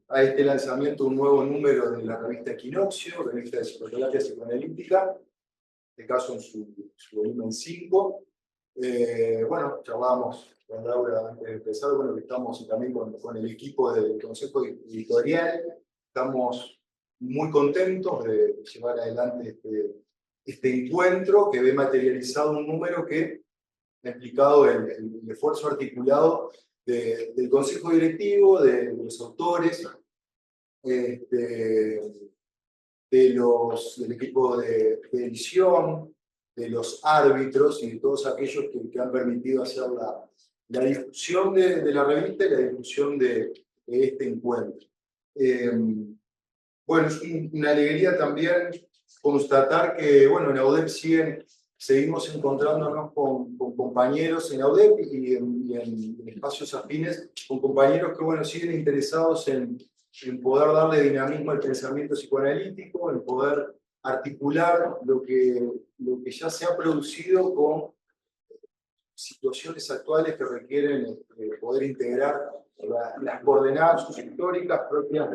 a este lanzamiento un nuevo número de la revista Equinoccio, revista de psicoterapia psicoanalítica, en este caso en su volumen 5. Bueno, charlábamos con Laura antes de empezar, bueno, que estamos también con el equipo del Consejo Editorial. Estamos muy contentos de llevar adelante este encuentro que ve materializado un número que ha implicado el esfuerzo articulado del Consejo Directivo, de los autores, del equipo de edición, de los árbitros y de todos aquellos que han permitido hacer la difusión de la revista y la difusión de este encuentro. Bueno, es una alegría también constatar que, bueno, en AUDEP seguimos encontrándonos con compañeros en AUDEP y en espacios afines, con compañeros que, bueno, siguen interesados en poder darle dinamismo al pensamiento psicoanalítico, en poder articular lo que ya se ha producido con situaciones actuales que requieren poder integrar las coordenadas históricas propias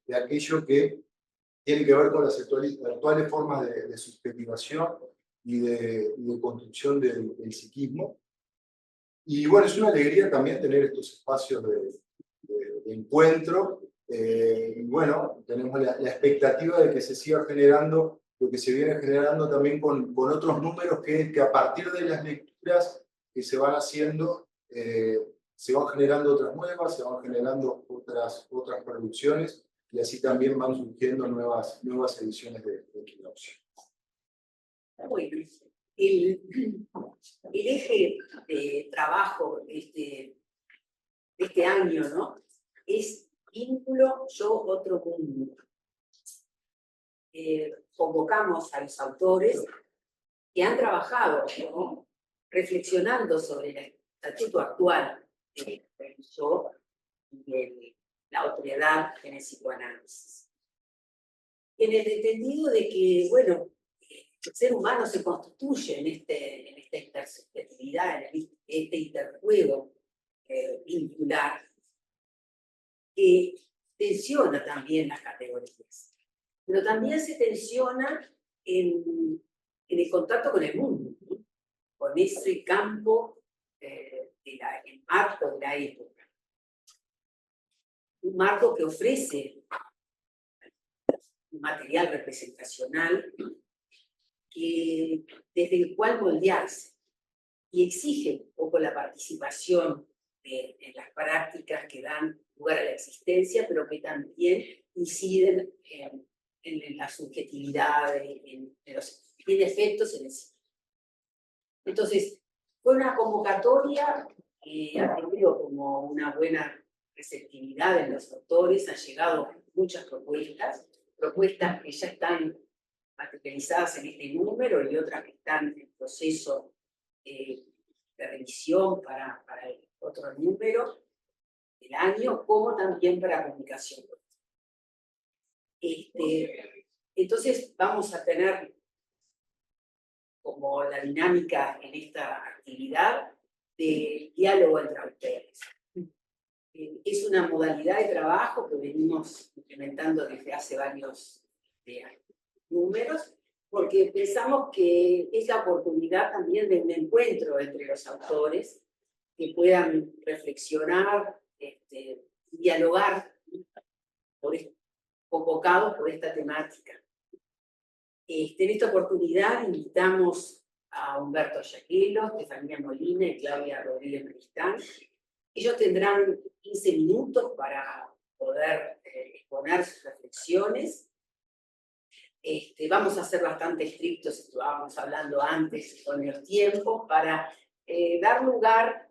de aquello que tiene que ver con las actuales formas de subjetivación y de construcción del psiquismo. Y bueno, es una alegría también tener estos espacios de encuentro. Y bueno, tenemos la expectativa de que se siga generando lo que se viene generando también con otros números que a partir de las lecturas que se van haciendo, se van generando otras nuevas, se van generando otras producciones y así también van surgiendo nuevas ediciones de Equinoccio. Bueno, el eje de trabajo de este año, ¿no?, es vínculo yo-otro mundo. Convocamos a los autores que han trabajado, ¿no?, reflexionando sobre el estatuto actual del yo y de la autoridad en el psicoanálisis. En el entendido de que, bueno, el ser humano se constituye en esta intersubjetividad, en este interjuego vincular, que tensiona también las categorías, pero también se tensiona en el contacto con el mundo, ¿no?, con ese campo el marco de la época. Un marco que ofrece un material representacional desde el cual moldearse y exige un poco la participación en las prácticas que dan lugar a la existencia, pero que también inciden en la subjetividad, tiene efectos en el psiquismo. Entonces, fue una convocatoria que ha tenido como una buena receptividad en los autores, han llegado muchas propuestas que ya están materializadas en este número y otras que están en proceso de revisión para el otro número del año, como también para publicación. Entonces vamos a tener como la dinámica en esta actividad de diálogo entre autores. Es una modalidad de trabajo que venimos implementando desde hace varios números, porque pensamos que es la oportunidad también de un encuentro entre los autores que puedan reflexionar, dialogar, convocados por esta temática. En esta oportunidad invitamos a Humberto Yaquelo, Estefanía Molina y Claudia Rodríguez Maristán. Ellos tendrán 15 minutos para poder exponer sus reflexiones. Vamos a ser bastante estrictos, estábamos hablando antes con los tiempos, para dar lugar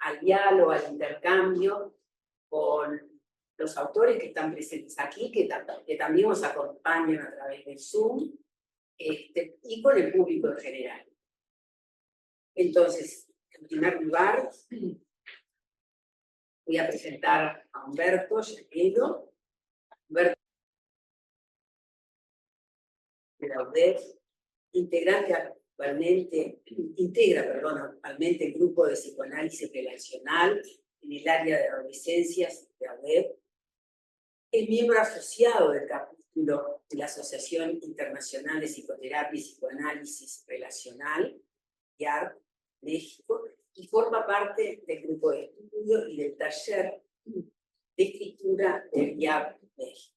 al diálogo, al intercambio con los autores que están presentes aquí, que también nos acompañan a través del Zoom, y con el público en general. Entonces, en primer lugar, voy a presentar a Humberto Yaquelo. Humberto de la UDEF, integra actualmente el grupo de psicoanálisis relacional en el área de adolescencias de la UDEF, Es miembro asociado del capítulo de la Asociación Internacional de Psicoterapia y Psicoanálisis Relacional, IARP, México, y forma parte del grupo de estudio y del taller de escritura del IARP, México.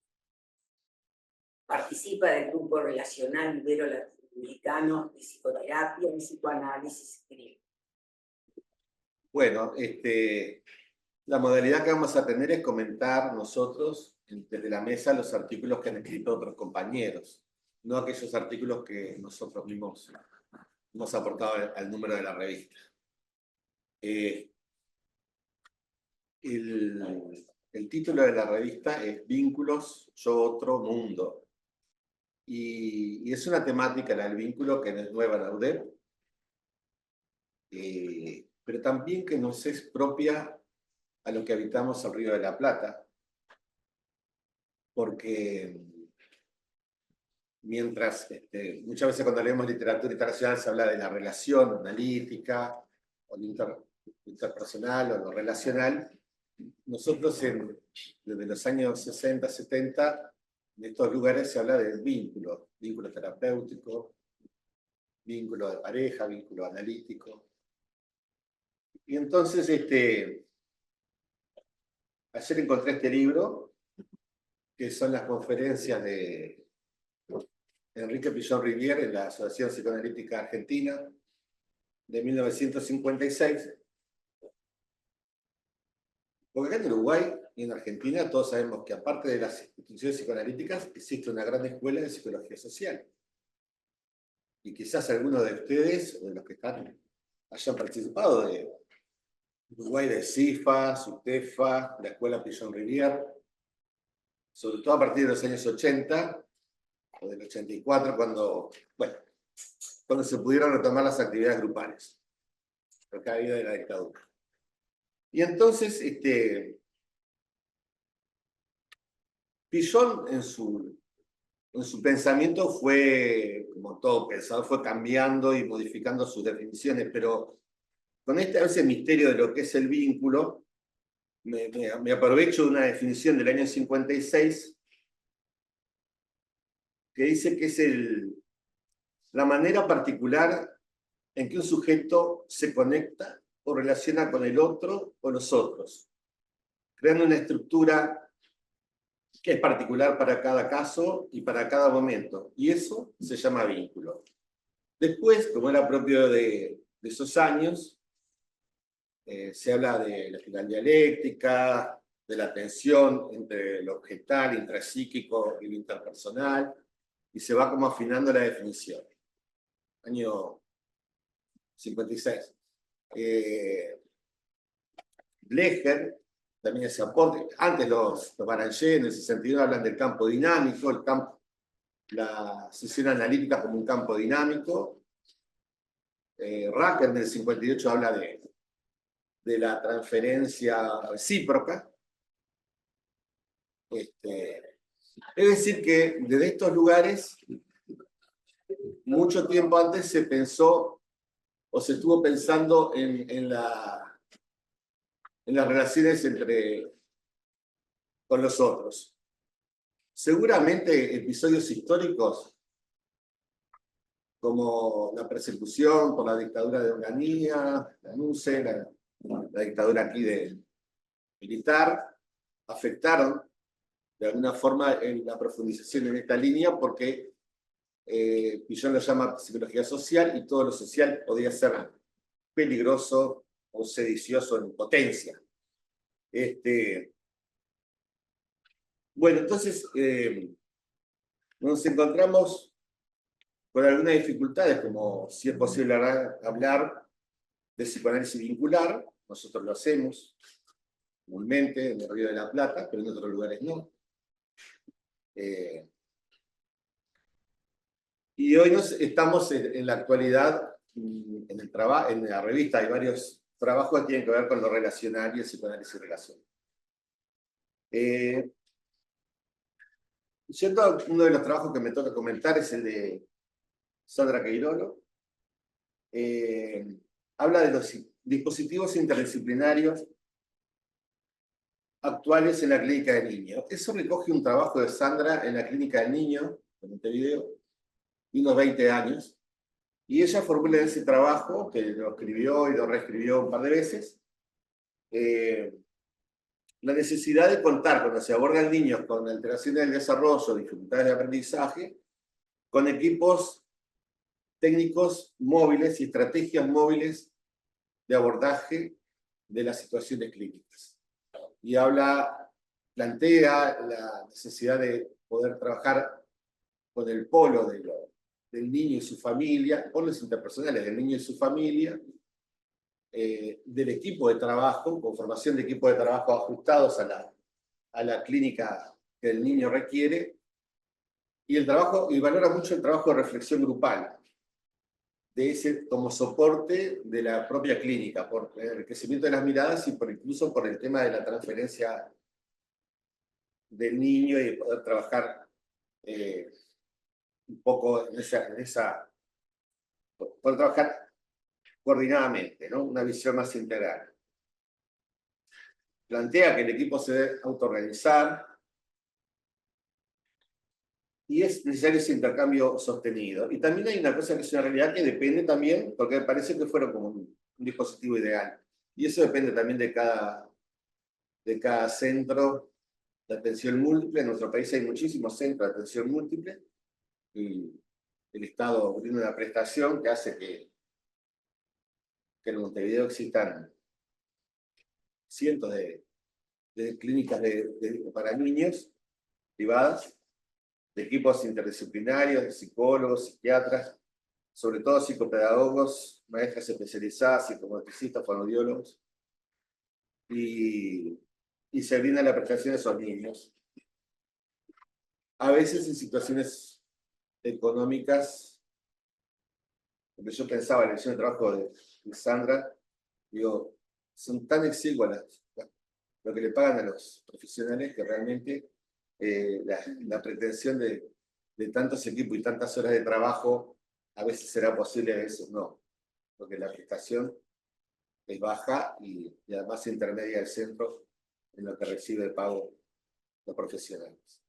Participa del grupo relacional ibero-latinoamericano de psicoterapia y psicoanálisis griego. Bueno, la modalidad que vamos a tener es comentar nosotros desde la mesa los artículos que han escrito otros compañeros, no aquellos artículos que nosotros mismos hemos aportado al número de la revista. El título de la revista es Vínculos, yo, otro, mundo. Y es una temática, la del vínculo, que no es nueva en la UDEP, pero también que nos es propia a los que habitamos el Río de la Plata, porque mientras muchas veces cuando leemos literatura internacional se habla de la relación analítica, o lo interpersonal, o lo relacional, nosotros desde los años 60, 70, en estos lugares se habla del vínculo terapéutico, vínculo de pareja, vínculo analítico. Y entonces, ayer encontré este libro, que son las conferencias de Enrique Pillón Rivière en la Asociación Psicoanalítica Argentina, de 1956. Porque acá en Uruguay y en Argentina todos sabemos que aparte de las instituciones psicoanalíticas existe una gran escuela de psicología social. Y quizás algunos de ustedes, o de los que están, hayan participado de Uruguay, de CIFA, SUTEFA, la Escuela Pillón Rivière, sobre todo a partir de los años 80, o del 84, cuando se pudieron retomar las actividades grupales, por caída de la dictadura. Y entonces, Pillón en su pensamiento fue, como todo pensador, fue cambiando y modificando sus definiciones, pero con a veces misterio de lo que es el vínculo, me aprovecho de una definición del año 56, que dice que es la manera particular en que un sujeto se conecta o relaciona con el otro o los otros, creando una estructura que es particular para cada caso y para cada momento, y eso se llama vínculo. Después, como era propio de esos años, se habla de la espiral dialéctica, de la tensión entre lo objetal, intrapsíquico y lo interpersonal, y se va como afinando la definición. Año 56. Blecher también ese aporte. Antes los Baranger en ese sentido hablan del campo dinámico, la sesión analítica como un campo dinámico. Racker en el 58 habla de la transferencia recíproca. Es decir que desde estos lugares, mucho tiempo antes se pensó o se estuvo pensando en las relaciones con los otros. Seguramente episodios históricos como la persecución por la dictadura de Onganía, la NUCE, la dictadura aquí militar, afectaron de alguna forma en la profundización en esta línea, porque Pillón lo llama psicología social, y todo lo social podía ser peligroso o sedicioso en potencia. Bueno, entonces nos encontramos con algunas dificultades, como si es posible hablar de psicoanálisis vincular. Nosotros lo hacemos comúnmente en el Río de la Plata, pero en otros lugares no. Y hoy estamos en la actualidad, en la revista hay varios trabajos que tienen que ver con lo relacional y el psicoanálisis relacional. Uno de los trabajos que me toca comentar es el de Sandra Queirolo. Habla de los dispositivos interdisciplinarios actuales en la clínica del niño. Eso recoge un trabajo de Sandra en la clínica del niño, en Montevideo, de unos 20 años, y ella formula ese trabajo, que lo escribió y lo reescribió un par de veces, la necesidad de contar, cuando se abordan niños con alteraciones del desarrollo, dificultades de aprendizaje, con equipos técnicos móviles y estrategias móviles de abordaje de las situaciones clínicas. Y plantea la necesidad de poder trabajar con el polo del niño y su familia, polos interpersonales del niño y su familia, del equipo de trabajo, con formación de equipos de trabajo ajustados a la clínica que el niño requiere, y valora mucho el trabajo de reflexión grupal, de ese como soporte de la propia clínica, por el enriquecimiento de las miradas y incluso por el tema de la transferencia del niño y de poder trabajar un poco poder trabajar coordinadamente, ¿no? Una visión más integral. Plantea que el equipo se debe autoorganizar y es necesario ese intercambio sostenido. Y también hay una cosa que es una realidad que depende también, porque me parece que fueron como un dispositivo ideal. Y eso depende también de cada centro de atención múltiple. En nuestro país hay muchísimos centros de atención múltiple y el Estado brinda una prestación que hace que en Montevideo existan cientos de clínicas para niños privadas, de equipos interdisciplinarios, de psicólogos, psiquiatras, sobre todo psicopedagogos, maestras especializadas, psicomotricistas, fonoaudiólogos, y se brinda la prestación de esos niños. A veces en situaciones económicas, porque yo pensaba en la elección de trabajo de Sandra, digo, son tan exiguas lo que le pagan a los profesionales que realmente la pretensión de tantos equipos y tantas horas de trabajo a veces será posible, a veces no, porque la prestación es baja y además intermedia el centro en lo que recibe el pago los profesionales.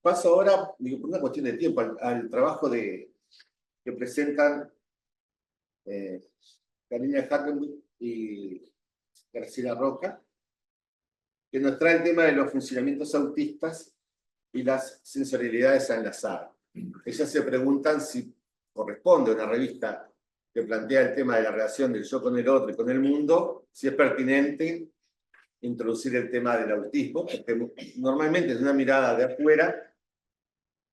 Paso ahora, digo, por una cuestión de tiempo, al trabajo que presentan Karina Hackenbuch y Graciela Roca, que nos trae el tema de los funcionamientos autistas y las sensorialidades a enlazar. Ellas se preguntan si corresponde a una revista que plantea el tema de la relación del yo con el otro y con el mundo, si es pertinente introducir el tema del autismo, porque normalmente desde una mirada de afuera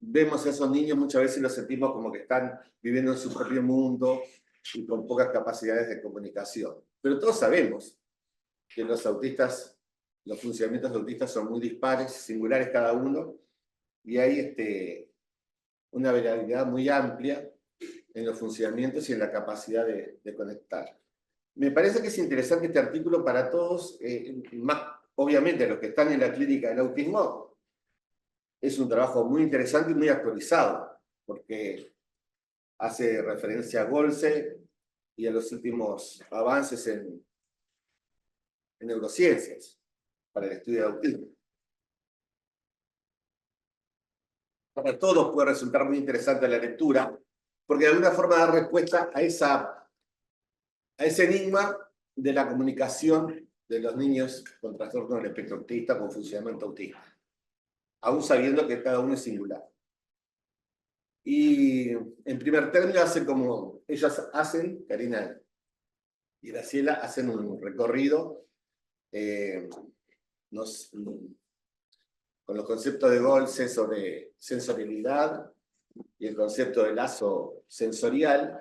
vemos a esos niños, muchas veces los sentimos como que están viviendo en su propio mundo y con pocas capacidades de comunicación. Pero todos sabemos que los funcionamientos autistas son muy dispares, singulares cada uno, y hay una variabilidad muy amplia en los funcionamientos y en la capacidad de conectar. Me parece que es interesante este artículo para todos, más obviamente los que están en la clínica del autismo. Es un trabajo muy interesante y muy actualizado, porque hace referencia a Golse y a los últimos avances en neurociencias para el estudio de autismo. Para todos puede resultar muy interesante la lectura, porque de alguna forma da respuesta a ese enigma de la comunicación de los niños con trastorno del espectro autista, con funcionamiento autista, aún sabiendo que cada uno es singular. Y en primer término ellas hacen, Karina y Graciela, hacen un recorrido con los conceptos de Golse sobre sensorialidad y el concepto de lazo sensorial,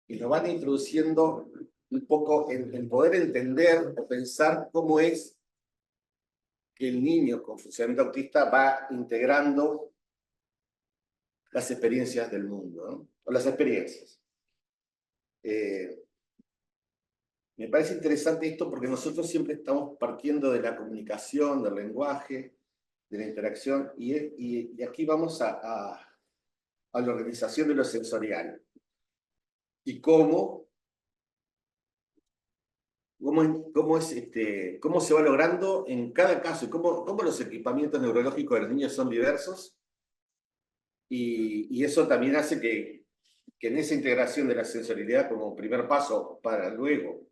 y nos van introduciendo un poco en poder entender o pensar cómo es que el niño con funcionamiento autista va integrando las experiencias del mundo, ¿no? O las experiencias. Me parece interesante esto porque nosotros siempre estamos partiendo de la comunicación, del lenguaje, de la interacción, y aquí vamos a la organización de lo sensorial. Y cómo cómo se va logrando en cada caso, cómo los equipamientos neurológicos de los niños son diversos, y eso también hace que en esa integración de la sensorialidad como primer paso para luego,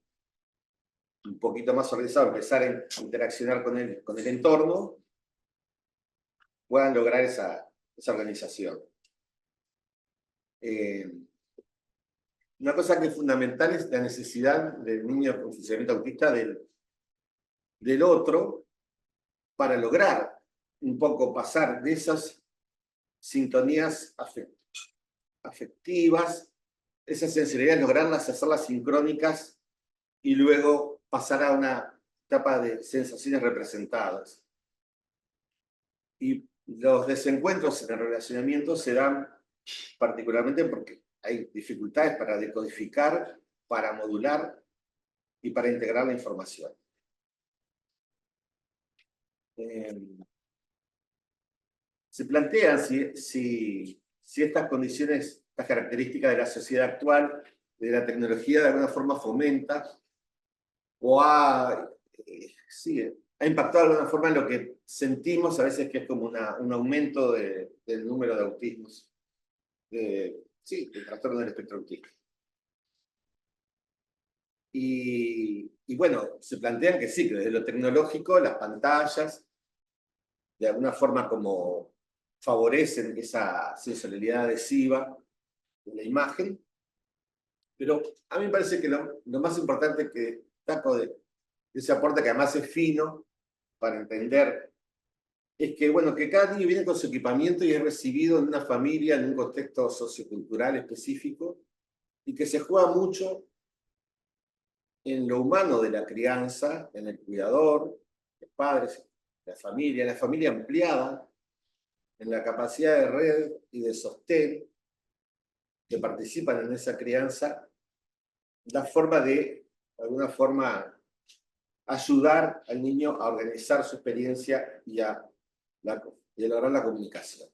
un poquito más organizado, empezar a interaccionar con el entorno, puedan lograr esa organización. Una cosa que es fundamental es la necesidad del niño con funcionamiento autista del otro para lograr un poco pasar de esas sintonías afectivas, esas sensibilidades, lograrlas, hacerlas sincrónicas y luego pasar a una etapa de sensaciones representadas. Y los desencuentros en el relacionamiento se dan particularmente porque hay dificultades para decodificar, para modular y para integrar la información. Se plantean si estas condiciones, estas características de la sociedad actual, de la tecnología, de alguna forma fomenta o ha impactado de alguna forma en lo que sentimos a veces, que es como un aumento del número de autismos, del trastorno del espectro autista. Y bueno, se plantean que sí, que desde lo tecnológico, las pantallas, de alguna forma como favorecen esa sensorialidad adhesiva de la imagen, pero a mí me parece que lo más importante que saco de ese aporte, que además es fino para entender, es que, bueno, que cada niño viene con su equipamiento y es recibido en una familia, en un contexto sociocultural específico, y que se juega mucho en lo humano de la crianza, en el cuidador, los padres, la familia ampliada, en la capacidad de red y de sostén que participan en esa crianza, la forma de alguna forma, ayudar al niño a organizar su experiencia y a lograr la comunicación.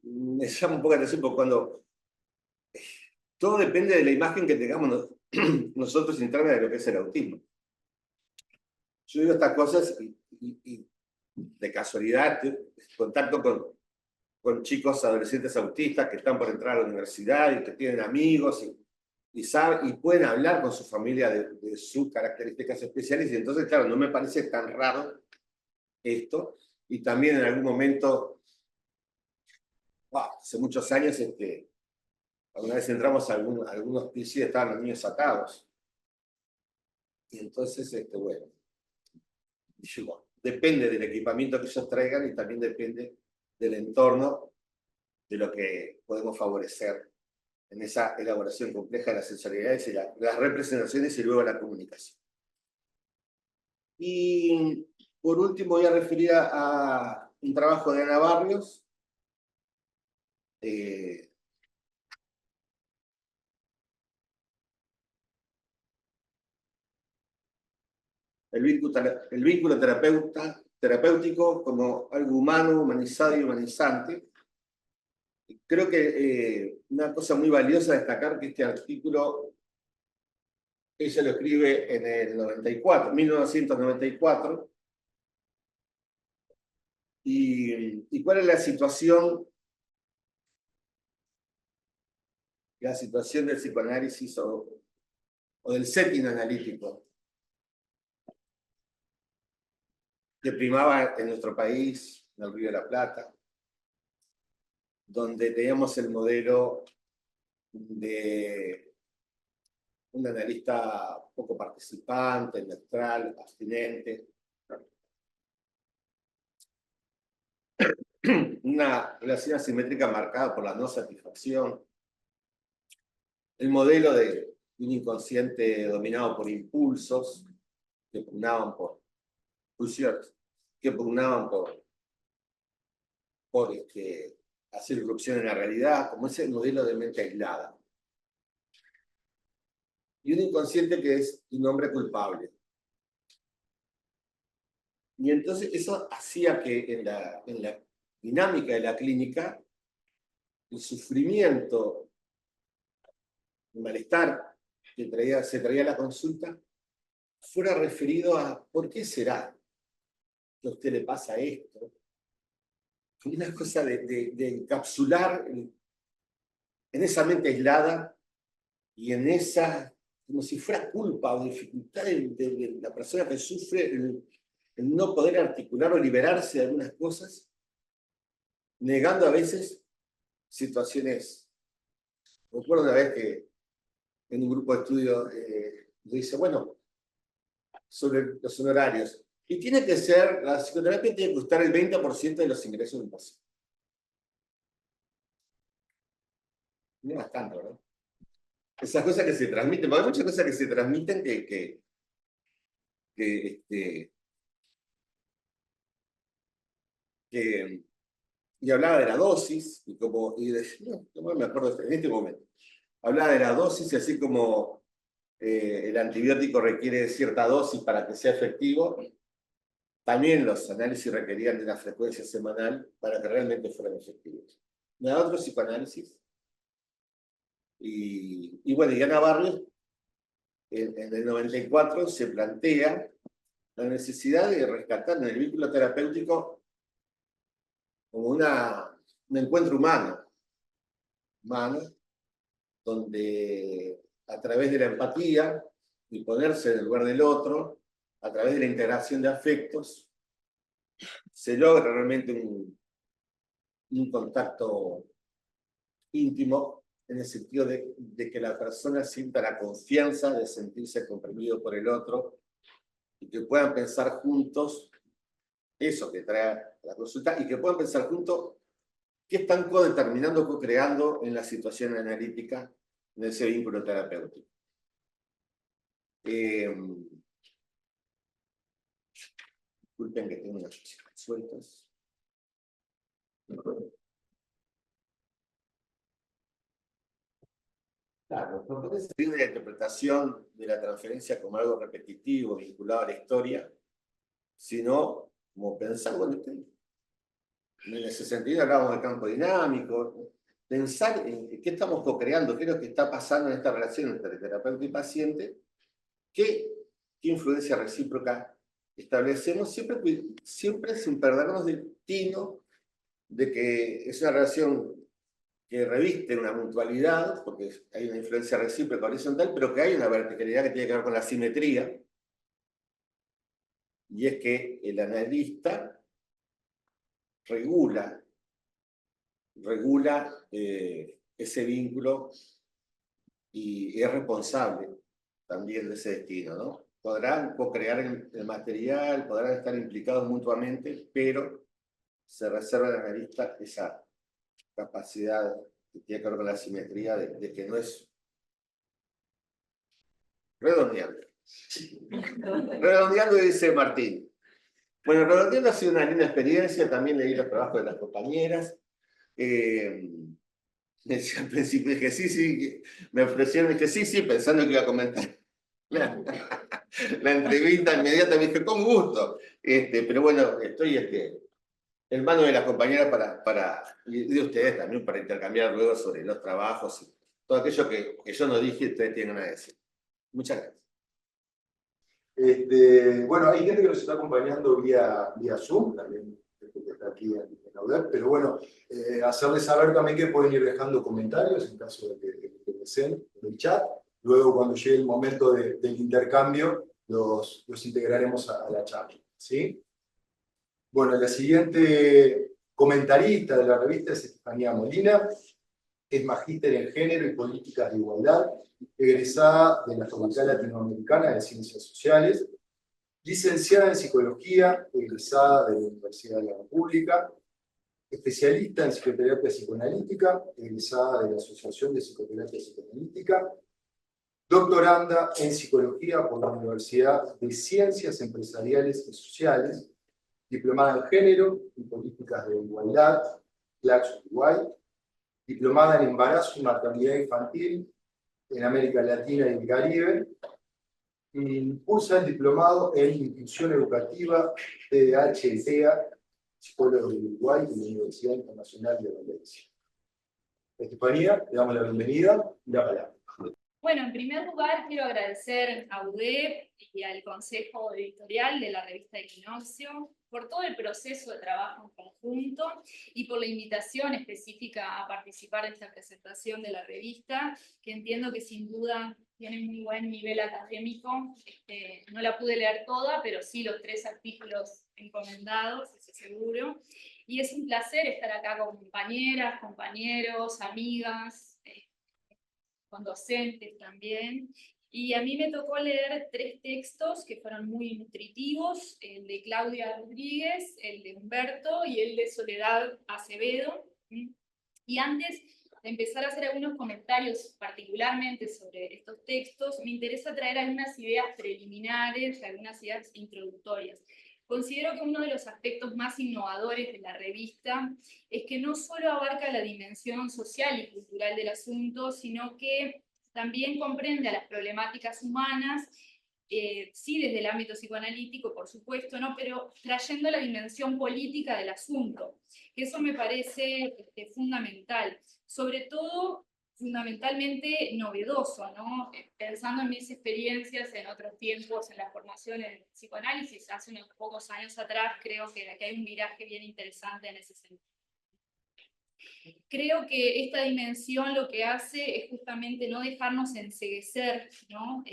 Me llama un poco la atención porque cuando todo depende de la imagen que tengamos nosotros interna de lo que es el autismo. Yo digo estas cosas y de casualidad contacto con chicos, adolescentes autistas que están por entrar a la universidad y que tienen amigos y pueden hablar con su familia de sus características especiales, y entonces, claro, no me parece tan raro esto. Y también en algún momento, hace muchos años, alguna vez entramos a algunos pisos y estaban los niños atados. Y entonces, bueno, depende del equipamiento que ellos traigan y también depende del entorno, de lo que podemos favorecer en esa elaboración compleja de las sensorialidades y las representaciones y luego la comunicación. Y por último voy a referir a un trabajo de Ana Barrios, el vínculo terapéutico como algo humano, humanizado y humanizante. Creo que una cosa muy valiosa destacar que este artículo ella lo escribe en el 1994. ¿Y cuál es la situación? La situación del psicoanálisis o del setting analítico que primaba en nuestro país, en el Río de la Plata, donde teníamos el modelo de un analista poco participante, neutral, abstinente, una relación asimétrica marcada por la no satisfacción, el modelo de un inconsciente dominado por impulsos que pugnaban por pulsiones, que pugnaban por hacer irrupción en la realidad, como ese modelo de mente aislada. Y un inconsciente que es un hombre culpable. Y entonces eso hacía que en la dinámica de la clínica, el sufrimiento, el malestar se traía a la consulta fuera referido a ¿por qué será que a usted le pasa esto? Una cosa de encapsular en esa mente aislada y en esa, como si fuera culpa o dificultad de la persona que sufre el no poder articular o liberarse de algunas cosas, negando a veces situaciones. Recuerdo una vez que en un grupo de estudio dice, bueno, sobre los honorarios, y tiene que ser, la psicoterapia tiene que costar el 20% de los ingresos de un paciente. No es bastante, ¿no? Esas cosas que se transmiten, porque hay muchas cosas que se transmiten y hablaba de la dosis, no me acuerdo en este momento, hablaba de la dosis, y así como el antibiótico requiere cierta dosis para que sea efectivo, también los análisis requerían de una frecuencia semanal para que realmente fueran efectivos. Me da otro psicoanálisis, y bueno, y Ana Barrios, en el 94, se plantea la necesidad de rescatar en el vínculo terapéutico como un encuentro humano, donde a través de la empatía y ponerse en el lugar del otro, a través de la integración de afectos, se logra realmente un contacto íntimo, en el sentido de que la persona sienta la confianza de sentirse comprendido por el otro y que puedan pensar juntos eso que trae la consulta, y que puedan pensar juntos qué están codeterminando, co-creando en la situación analítica de ese vínculo terapéutico. Disculpen que tengo unas cositas sueltas. Claro, no puede ser la interpretación de la transferencia como algo repetitivo, vinculado a la historia, sino como pensar, bueno, en ese sentido hablábamos de campo dinámico, pensar en qué estamos co-creando, qué es lo que está pasando en esta relación entre terapeuta y paciente, qué influencia recíproca establecemos, siempre sin perdernos del tino de que es una relación que reviste una mutualidad, porque hay una influencia recíproca horizontal, pero que hay una verticalidad que tiene que ver con la simetría, y es que el analista regula ese vínculo y es responsable también de ese destino, ¿no? Podrán co-crear el material, podrán estar implicados mutuamente, pero se reserva al analista esa capacidad que tiene que ver con la simetría de que no es redondeando. Redondeando, dice Martín. Bueno, redondeando ha sido una linda experiencia, también leí los trabajos de las compañeras. Me decía al principio, dije, sí, me ofrecieron, dije, sí, pensando que iba a comentar la entrevista inmediata, me dije, con gusto. Pero bueno, estoy en manos de las compañeras y de ustedes también, para intercambiar luego sobre los trabajos y todo aquello que yo no dije, ustedes tienen a decir. Muchas gracias. Bueno, hay gente que nos está acompañando vía Zoom, también gente que está aquí en la web, pero bueno, hacerles saber también que pueden ir dejando comentarios en caso de que deseen en el chat. Luego, cuando llegue el momento del intercambio, los integraremos a la charla, ¿sí? Bueno, la siguiente comentarista de la revista es Estefanía Molina, es magíster en Género y Políticas de Igualdad, egresada de la Facultad Latinoamericana de Ciencias Sociales, licenciada en Psicología, egresada de la Universidad de la República, especialista en Psicoterapia Psicoanalítica, egresada de la Asociación de Psicoterapia Psicoanalítica, doctoranda en Psicología por la Universidad de Ciencias Empresariales y Sociales, diplomada en Género y Políticas de Igualdad, Claxo, Uruguay, diplomada en Embarazo y Maternidad Infantil en América Latina y el Caribe, y cursa el diplomado en Inclusión Educativa TDAH y TEA, psicólogo de Uruguay y la Universidad Internacional de Valencia. Estefanía, le damos la bienvenida y la palabra. Bueno, en primer lugar quiero agradecer a UDEP y al Consejo Editorial de la revista Equinoccio por todo el proceso de trabajo en conjunto y por la invitación específica a participar de esta presentación de la revista, que entiendo que sin duda tiene muy buen nivel académico. No la pude leer toda, pero sí los 3 artículos encomendados, eso seguro. Y es un placer estar acá con compañeras, compañeros, amigas, con docentes también. Y a mí me tocó leer 3 textos que fueron muy nutritivos, el de Claudia Rodríguez, el de Humberto y el de Soledad Acevedo. Y antes de empezar a hacer algunos comentarios particularmente sobre estos textos, me interesa traer algunas ideas preliminares, algunas ideas introductorias. Considero que uno de los aspectos más innovadores de la revista es que no solo abarca la dimensión social y cultural del asunto, sino que también comprende a las problemáticas humanas, sí desde el ámbito psicoanalítico, por supuesto, ¿no? Pero trayendo la dimensión política del asunto, que eso me parece fundamental, sobre todo fundamentalmente novedoso, ¿no? Pensando en mis experiencias en otros tiempos, en la formación en psicoanálisis, hace unos pocos años atrás, creo que hay un viraje bien interesante en ese sentido. Creo que esta dimensión lo que hace es justamente no dejarnos enceguecer, ¿no?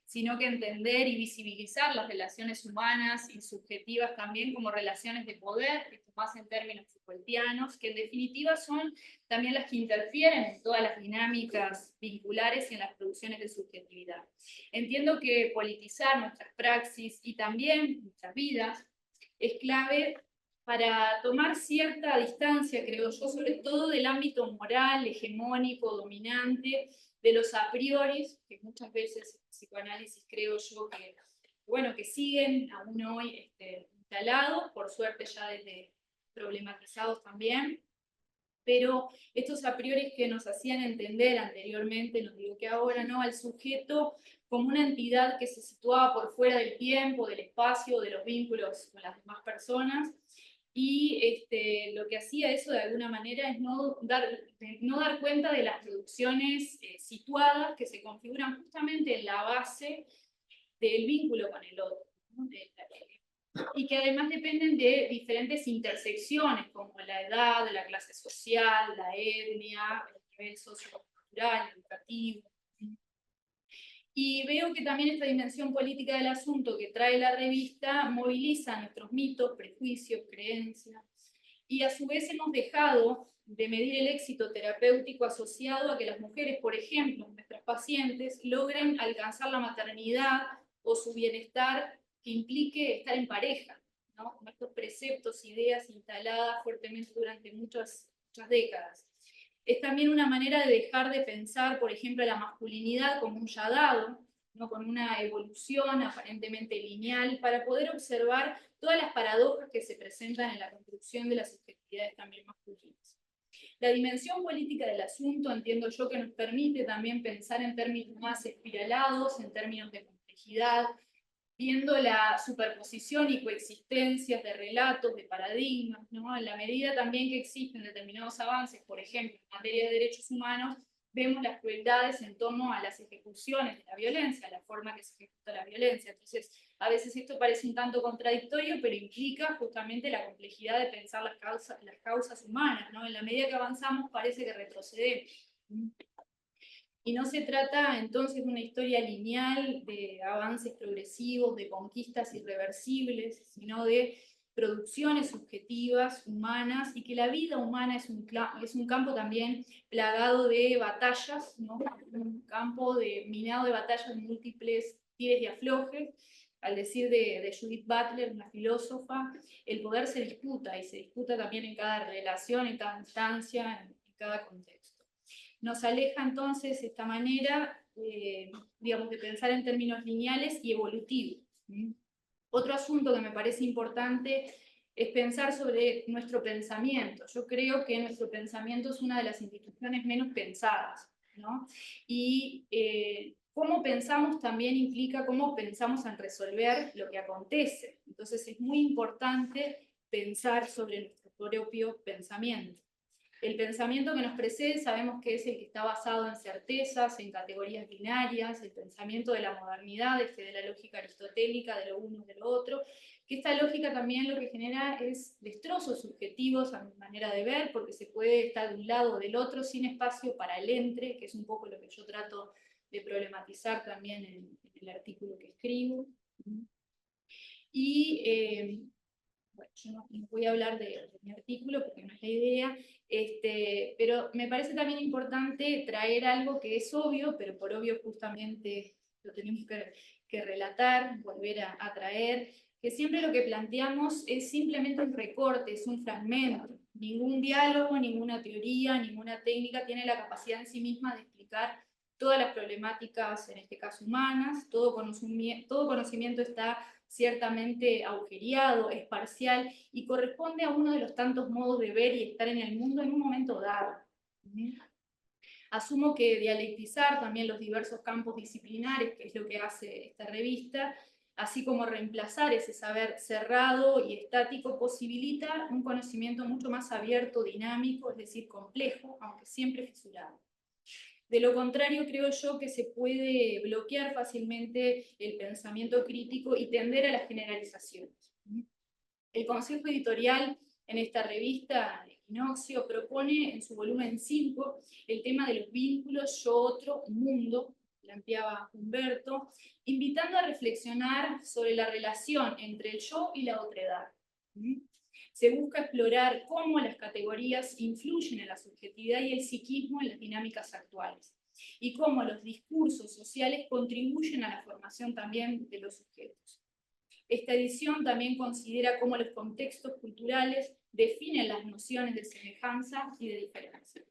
Sino que entender y visibilizar las relaciones humanas y subjetivas también como relaciones de poder, esto más en términos Foucaultianos, que en definitiva son también las que interfieren en todas las dinámicas vinculares y en las producciones de subjetividad. Entiendo que politizar nuestras praxis y también nuestras vidas es clave para tomar cierta distancia, creo yo, sobre todo del ámbito moral, hegemónico, dominante, de los a priori, que muchas veces en psicoanálisis creo yo que, bueno, que siguen aún hoy instalados, por suerte ya desde problematizados también, pero estos a priori que nos hacían entender anteriormente, no digo que ahora, ¿no?, al sujeto como una entidad que se situaba por fuera del tiempo, del espacio, de los vínculos con las demás personas, y lo que hacía eso de alguna manera es no dar cuenta de las producciones situadas que se configuran justamente en la base del vínculo con el otro, ¿no? Y que además dependen de diferentes intersecciones, como la edad, la clase social, la etnia, el nivel sociocultural, educativo. Y veo que también esta dimensión política del asunto que trae la revista moviliza nuestros mitos, prejuicios, creencias, y a su vez hemos dejado de medir el éxito terapéutico asociado a que las mujeres, por ejemplo, nuestras pacientes, logren alcanzar la maternidad o su bienestar que implique estar en pareja, ¿no? Con estos preceptos, ideas instaladas fuertemente durante muchas décadas. Es también una manera de dejar de pensar, por ejemplo, la masculinidad como un ya dado, ¿no?, con una evolución aparentemente lineal, para poder observar todas las paradojas que se presentan en la construcción de las subjetividades también masculinas. La dimensión política del asunto entiendo yo que nos permite también pensar en términos más espiralados, en términos de complejidad, viendo la superposición y coexistencias de relatos, de paradigmas, ¿no? En la medida también que existen determinados avances, por ejemplo, en materia de derechos humanos, vemos las crueldades en torno a las ejecuciones de la violencia, la forma que se ejecuta la violencia. Entonces, a veces esto parece un tanto contradictorio, pero implica justamente la complejidad de pensar las causas humanas, ¿no? En la medida que avanzamos parece que retrocedemos. Y no se trata entonces de una historia lineal de avances progresivos, de conquistas irreversibles, sino de producciones subjetivas, humanas, y que la vida humana es un campo también plagado de batallas, ¿no? Un campo minado de batallas múltiples, tires y aflojes. Al decir de Judith Butler, una filósofa, el poder se disputa, y se disputa también en cada relación, en cada instancia, en cada contexto. Nos aleja entonces esta manera, digamos, de pensar en términos lineales y evolutivos. Otro asunto que me parece importante es pensar sobre nuestro pensamiento. Yo creo que nuestro pensamiento es una de las instituciones menos pensadas, ¿no? Y cómo pensamos también implica cómo pensamos en resolver lo que acontece. Entonces es muy importante pensar sobre nuestro propio pensamiento. El pensamiento que nos precede sabemos que es el que está basado en certezas, en categorías binarias, el pensamiento de la modernidad, de la lógica aristotélica, de lo uno y de lo otro, que esta lógica también lo que genera es destrozos subjetivos a mi manera de ver, porque se puede estar de un lado o del otro sin espacio para el entre, que es un poco lo que yo trato de problematizar también en el artículo que escribo. Y bueno, yo no voy a hablar de mi artículo porque no es la idea, pero me parece también importante traer algo que es obvio, pero por obvio justamente lo tenemos que relatar, volver a traer, que siempre lo que planteamos es simplemente un recorte, es un fragmento. Ningún diálogo, ninguna teoría, ninguna técnica tiene la capacidad en sí misma de explicar todas las problemáticas, en este caso humanas. Todo conocimiento está ciertamente agujereado, es parcial y corresponde a uno de los tantos modos de ver y estar en el mundo en un momento dado. Asumo que dialectizar también los diversos campos disciplinares, que es lo que hace esta revista, así como reemplazar ese saber cerrado y estático, posibilita un conocimiento mucho más abierto, dinámico, es decir, complejo, aunque siempre fisurado. De lo contrario, creo yo que se puede bloquear fácilmente el pensamiento crítico y tender a las generalizaciones. El consejo editorial en esta revista, Equinoccio, propone en su volumen 5 el tema de los vínculos yo-otro mundo, planteaba Humberto, invitando a reflexionar sobre la relación entre el yo y la otredad. Se busca explorar cómo las categorías influyen en la subjetividad y el psiquismo en las dinámicas actuales, y cómo los discursos sociales contribuyen a la formación también de los sujetos. Esta edición también considera cómo los contextos culturales definen las nociones de semejanza y de diferencia.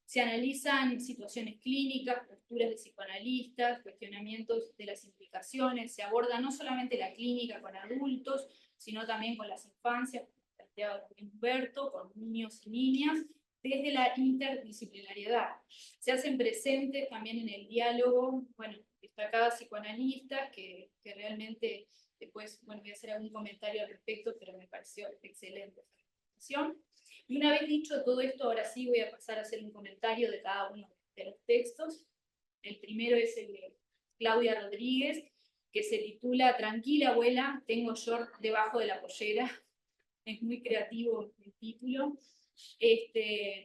Se analizan situaciones clínicas, posturas de psicoanalistas, cuestionamientos de las implicaciones, se aborda no solamente la clínica con adultos, sino también con las infancias, como planteaba también Humberto, con niños y niñas, desde la interdisciplinariedad. Se hacen presentes también en el diálogo, bueno, destacadas psicoanalistas que realmente después, bueno, voy a hacer algún comentario al respecto, pero me pareció excelente esta presentación. Y una vez dicho todo esto, ahora sí voy a pasar a hacer un comentario de cada uno de los textos. El primero es el de Claudia Rodríguez, que se titula Tranquila abuela, tengo short debajo de la pollera. Es muy creativo el título.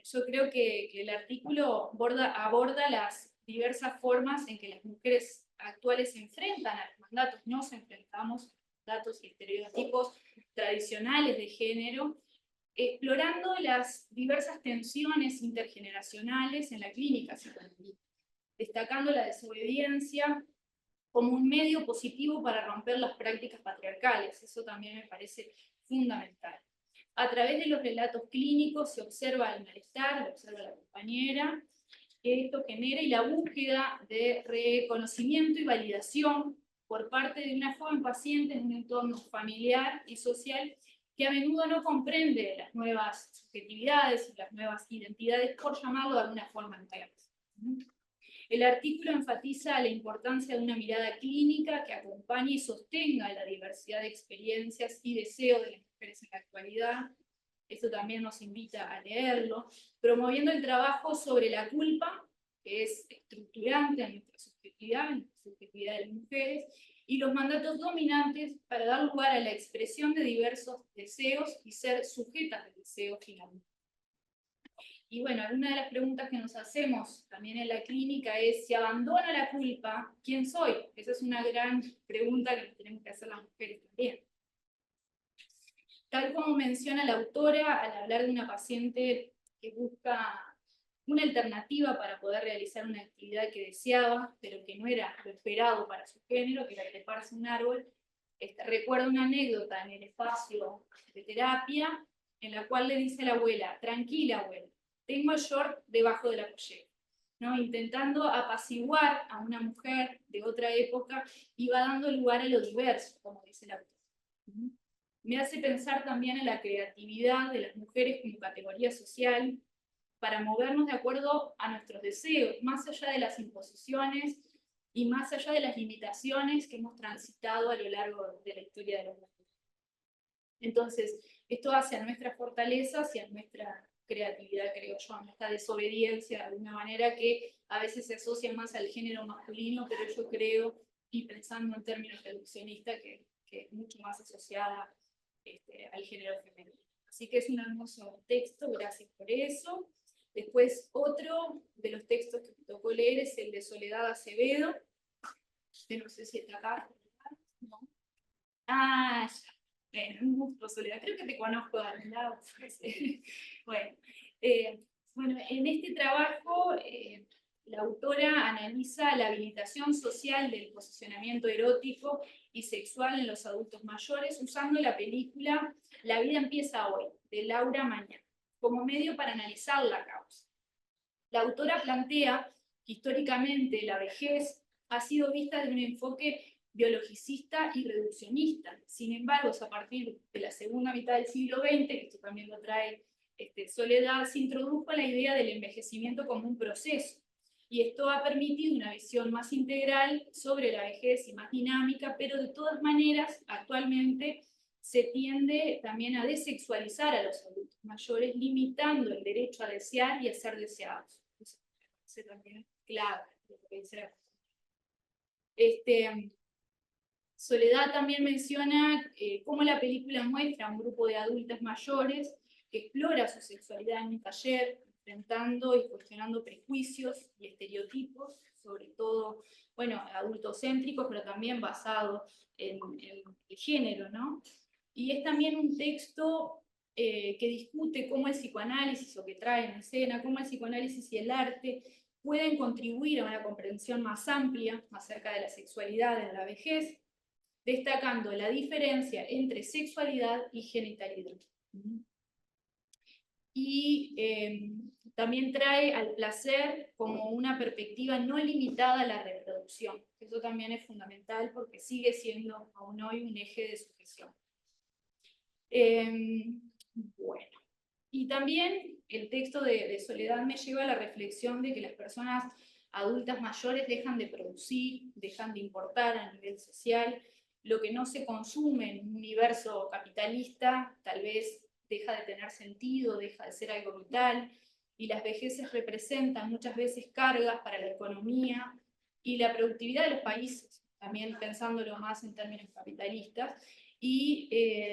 Yo creo que el artículo aborda las diversas formas en que las mujeres actuales se enfrentan a los mandatos. Nos enfrentamos a datos y estereotipos tradicionales de género, explorando las diversas tensiones intergeneracionales en la clínica psicoanalítica, destacando la desobediencia como un medio positivo para romper las prácticas patriarcales. Eso también me parece fundamental. A través de los relatos clínicos se observa el malestar, lo observa la compañera, que esto genera y la búsqueda de reconocimiento y validación por parte de una joven paciente en un entorno familiar y social que a menudo no comprende las nuevas subjetividades y las nuevas identidades, por llamarlo de alguna forma enteras. El artículo enfatiza la importancia de una mirada clínica que acompañe y sostenga la diversidad de experiencias y deseos de las mujeres en la actualidad. Esto también nos invita a leerlo, promoviendo el trabajo sobre la culpa, que es estructurante en nuestra subjetividad, en la subjetividad de las mujeres, y los mandatos dominantes para dar lugar a la expresión de diversos deseos y ser sujetas de deseos finalmente. Y bueno, una de las preguntas que nos hacemos también en la clínica es, si abandono la culpa, ¿quién soy? Esa es una gran pregunta que nos tenemos que hacer las mujeres también. Tal como menciona la autora al hablar de una paciente que busca una alternativa para poder realizar una actividad que deseaba, pero que no era lo esperado para su género, que era treparse un árbol, recuerda una anécdota en el espacio de terapia, en la cual le dice a la abuela, tranquila abuela, tengo el short debajo de la pollera, ¿no? Intentando apaciguar a una mujer de otra época y va dando lugar a lo diverso, como dice la autora. Me hace pensar también en la creatividad de las mujeres como categoría social para movernos de acuerdo a nuestros deseos, más allá de las imposiciones y más allá de las limitaciones que hemos transitado a lo largo de la historia de la humanidad. Entonces, esto hace a nuestras fortalezas y a nuestra creatividad, creo yo, en esta desobediencia de alguna manera que a veces se asocia más al género masculino, pero yo creo, y pensando en términos reduccionistas, que es mucho más asociada al género femenino. Así que es un hermoso texto, gracias por eso. Después, otro de los textos que me tocó leer es el de Soledad Acevedo, que no sé si está acá. ¿No? Ah, ya. Bueno, un gusto, Soledad. Creo que te conozco de algún lado. Bueno, bueno, en este trabajo la autora analiza la habilitación social del posicionamiento erótico y sexual en los adultos mayores usando la película La vida empieza hoy, de Laura Mañán, como medio para analizar la causa. La autora plantea que históricamente la vejez ha sido vista desde un enfoque biologicista y reduccionista. Sin embargo, a partir de la segunda mitad del siglo XX, esto también lo trae Soledad, se introdujo la idea del envejecimiento como un proceso. Y esto ha permitido una visión más integral sobre la vejez y más dinámica, pero de todas maneras, actualmente se tiende también a desexualizar a los adultos mayores, limitando el derecho a desear y a ser deseados. Eso me parece también clave lo que dice la Soledad también menciona cómo la película muestra a un grupo de adultas mayores que explora su sexualidad en un taller, enfrentando y cuestionando prejuicios y estereotipos, sobre todo, bueno, adultocéntricos, pero también basados en el género, ¿no? Y es también un texto que discute cómo el psicoanálisis, o que trae en escena, cómo el psicoanálisis y el arte pueden contribuir a una comprensión más amplia acerca de la sexualidad en la vejez, destacando la diferencia entre sexualidad y genitalidad. Y también trae al placer como una perspectiva no limitada a la reproducción. Eso también es fundamental porque sigue siendo aún hoy un eje de sujeción. Bueno, y también el texto de Soledad me lleva a la reflexión de que las personas adultas mayores dejan de producir, dejan de importar a nivel social. Lo que no se consume en un universo capitalista tal vez deja de tener sentido, deja de ser algo vital, y las vejeces representan muchas veces cargas para la economía y la productividad de los países, también pensándolo más en términos capitalistas. Y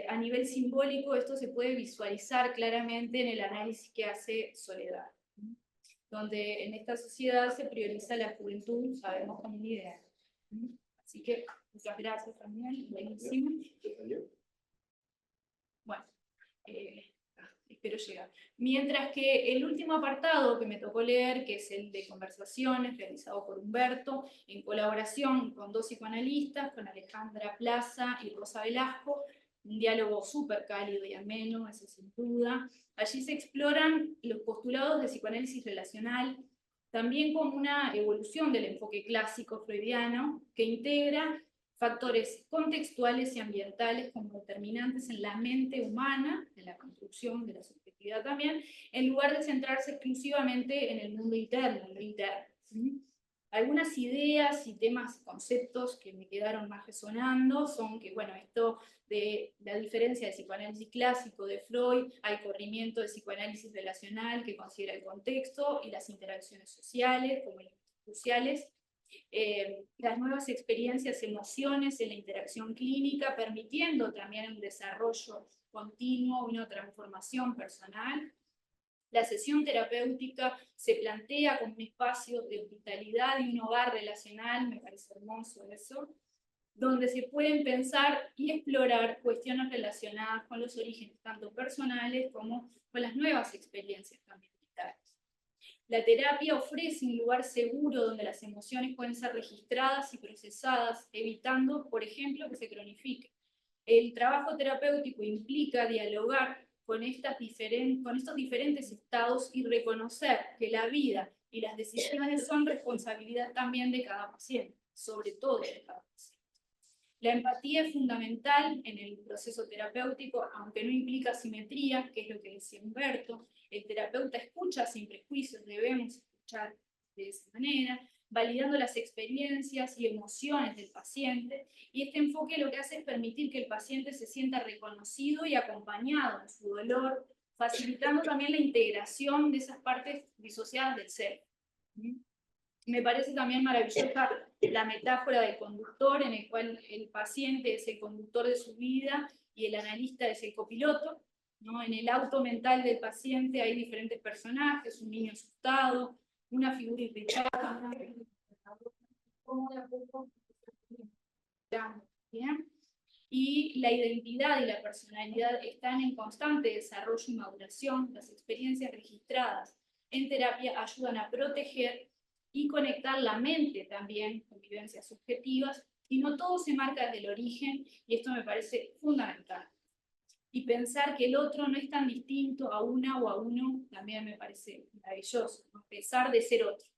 a nivel simbólico esto se puede visualizar claramente en el análisis que hace Soledad, donde en esta sociedad se prioriza la juventud, sabemos, como un ideal. Así que muchas gracias también, buenísimo. Bueno, espero llegar. Mientras que el último apartado que me tocó leer, que es el de conversaciones, realizado por Humberto, en colaboración con dos psicoanalistas, con Alejandra Plaza y Rosa Velasco, un diálogo súper cálido y ameno, eso sin duda. Allí se exploran los postulados de psicoanálisis relacional, también como una evolución del enfoque clásico freudiano, que integra factores contextuales y ambientales como determinantes en la mente humana, en la construcción de la subjetividad también, en lugar de centrarse exclusivamente en el mundo interno, en lo interno. Algunas ideas y temas, conceptos que me quedaron más resonando son que, bueno, esto de la diferencia de psicoanálisis clásico de Freud, hay corrimiento de psicoanálisis relacional que considera el contexto y las interacciones sociales como cruciales, las nuevas experiencias, emociones en la interacción clínica, permitiendo también un desarrollo continuo, una transformación personal. La sesión terapéutica se plantea como un espacio de hospitalidad y un hogar relacional, me parece hermoso eso, donde se pueden pensar y explorar cuestiones relacionadas con los orígenes tanto personales como con las nuevas experiencias también vitales. La terapia ofrece un lugar seguro donde las emociones pueden ser registradas y procesadas, evitando, por ejemplo, que se cronifiquen. El trabajo terapéutico implica dialogar con estos diferentes estados y reconocer que la vida y las decisiones son responsabilidad también de cada paciente, sobre todo de cada paciente. La empatía es fundamental en el proceso terapéutico, aunque no implica simetría, que es lo que decía Humberto. El terapeuta escucha sin prejuicios, debemos escuchar de esa manera, validando las experiencias y emociones del paciente, y este enfoque lo que hace es permitir que el paciente se sienta reconocido y acompañado en su dolor, facilitando también la integración de esas partes disociadas del ser. Me parece también maravillosa la metáfora del conductor, en el cual el paciente es el conductor de su vida y el analista es el copiloto, ¿no? En el auto mental del paciente hay diferentes personajes, un niño asustado, una figura irritada, una figura incómoda, ¿bien? Y la identidad y la personalidad están en constante desarrollo y maduración. Las experiencias registradas en terapia ayudan a proteger y conectar la mente también con vivencias subjetivas, y no todo se marca desde el origen, y esto me parece fundamental. Y pensar que el otro no es tan distinto a una o a uno también me parece maravilloso, ¿no? A pesar de ser otro.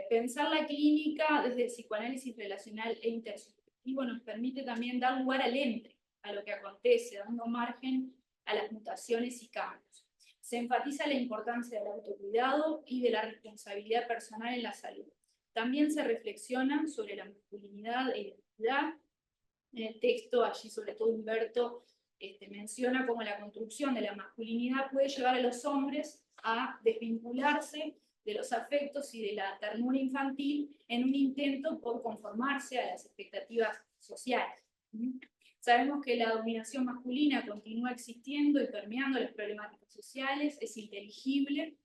Pensar la clínica desde el psicoanálisis relacional e intersubjetivo nos permite también dar lugar al ente, a lo que acontece, dando margen a las mutaciones y cambios. Se enfatiza la importancia del autocuidado y de la responsabilidad personal en la salud. También se reflexiona sobre la masculinidad e identidad. En el texto, allí sobre todo Humberto menciona cómo la construcción de la masculinidad puede llevar a los hombres a desvincularse de los afectos y de la ternura infantil en un intento por conformarse a las expectativas sociales. Sabemos que la dominación masculina continúa existiendo y permeando las problemáticas sociales, es inteligible,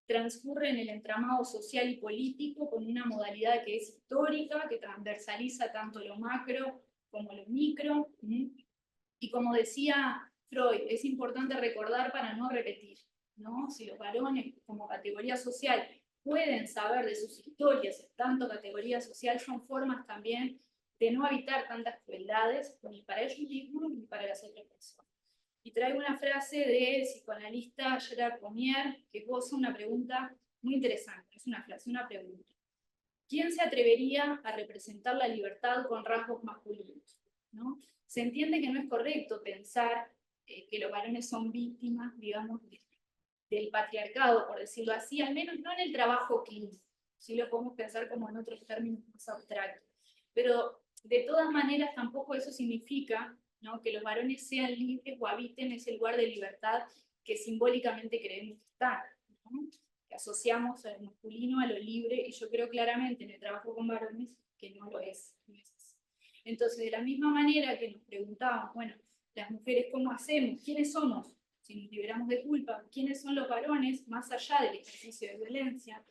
transcurre en el entramado social y político con una modalidad que es histórica, que transversaliza tanto lo macro como lo micro. Y como decía Freud, es importante recordar para no repetir, ¿no? Si los varones como categoría social pueden saber de sus historias, tanto categoría social, son formas también de no evitar tantas crueldades, ni para ellos mismos ni para las otras personas. Y traigo una frase del psicoanalista Gerard Pommier que posa una pregunta muy interesante, es una frase, una pregunta. ¿Quién se atrevería a representar la libertad con rasgos masculinos? ¿No? Se entiende que no es correcto pensar que los varones son víctimas, digamos, del patriarcado, por decirlo así, al menos no en el trabajo clínico. Sí lo podemos pensar como en otros términos más abstractos. Pero de todas maneras tampoco eso significa, ¿no?, que los varones sean libres o habiten ese lugar de libertad que simbólicamente creemos que están, ¿no? Que asociamos al masculino a lo libre, y yo creo claramente en el trabajo con varones que no lo es. Entonces, de la misma manera que nos preguntábamos, bueno, las mujeres, ¿cómo hacemos? ¿Quiénes somos? Si nos liberamos de culpa, ¿quiénes son los varones más allá del ejercicio de violencia?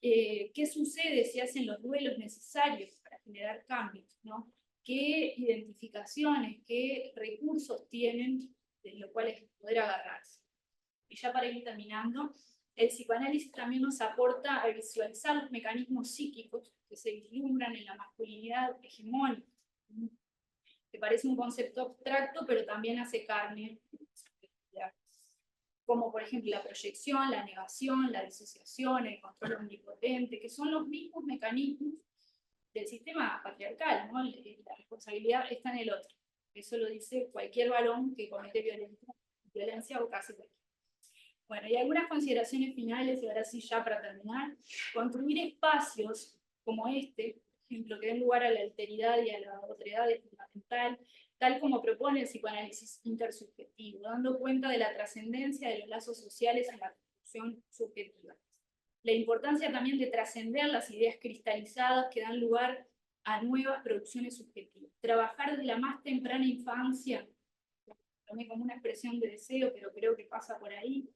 ¿Qué sucede si hacen los duelos necesarios para generar cambios, ¿no? ¿Qué identificaciones, qué recursos tienen de los cuales poder agarrarse? Y ya para ir terminando, el psicoanálisis también nos aporta a visualizar los mecanismos psíquicos que se vislumbran en la masculinidad hegemónica, que parece un concepto abstracto, pero también hace carne, como por ejemplo la proyección, la negación, la disociación, el control omnipotente, que son los mismos mecanismos del sistema patriarcal, ¿no? La responsabilidad está en el otro. Eso lo dice cualquier varón que comete violencia o casi cualquier. Bueno, y algunas consideraciones finales, y ahora sí ya para terminar. Construir espacios como este, por ejemplo, que den lugar a la alteridad y a la otredad es fundamental, tal como propone el psicoanálisis intersubjetivo, dando cuenta de la trascendencia de los lazos sociales en la construcción subjetiva. La importancia también de trascender las ideas cristalizadas que dan lugar a nuevas producciones subjetivas. Trabajar desde la más temprana infancia, tomé como una expresión de deseo, pero creo que pasa por ahí,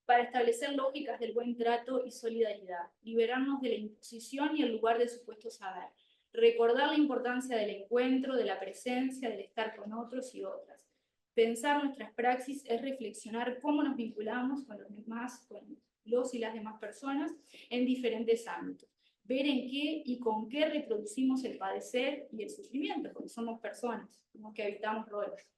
para establecer lógicas del buen trato y solidaridad, liberarnos de la imposición y el lugar de supuesto saber, recordar la importancia del encuentro, de la presencia, del estar con otros y otras. Pensar nuestras praxis es reflexionar cómo nos vinculamos con los demás, con los y las demás personas en diferentes ámbitos. Ver en qué y con qué reproducimos el padecer y el sufrimiento, porque somos personas, como que habitamos roles.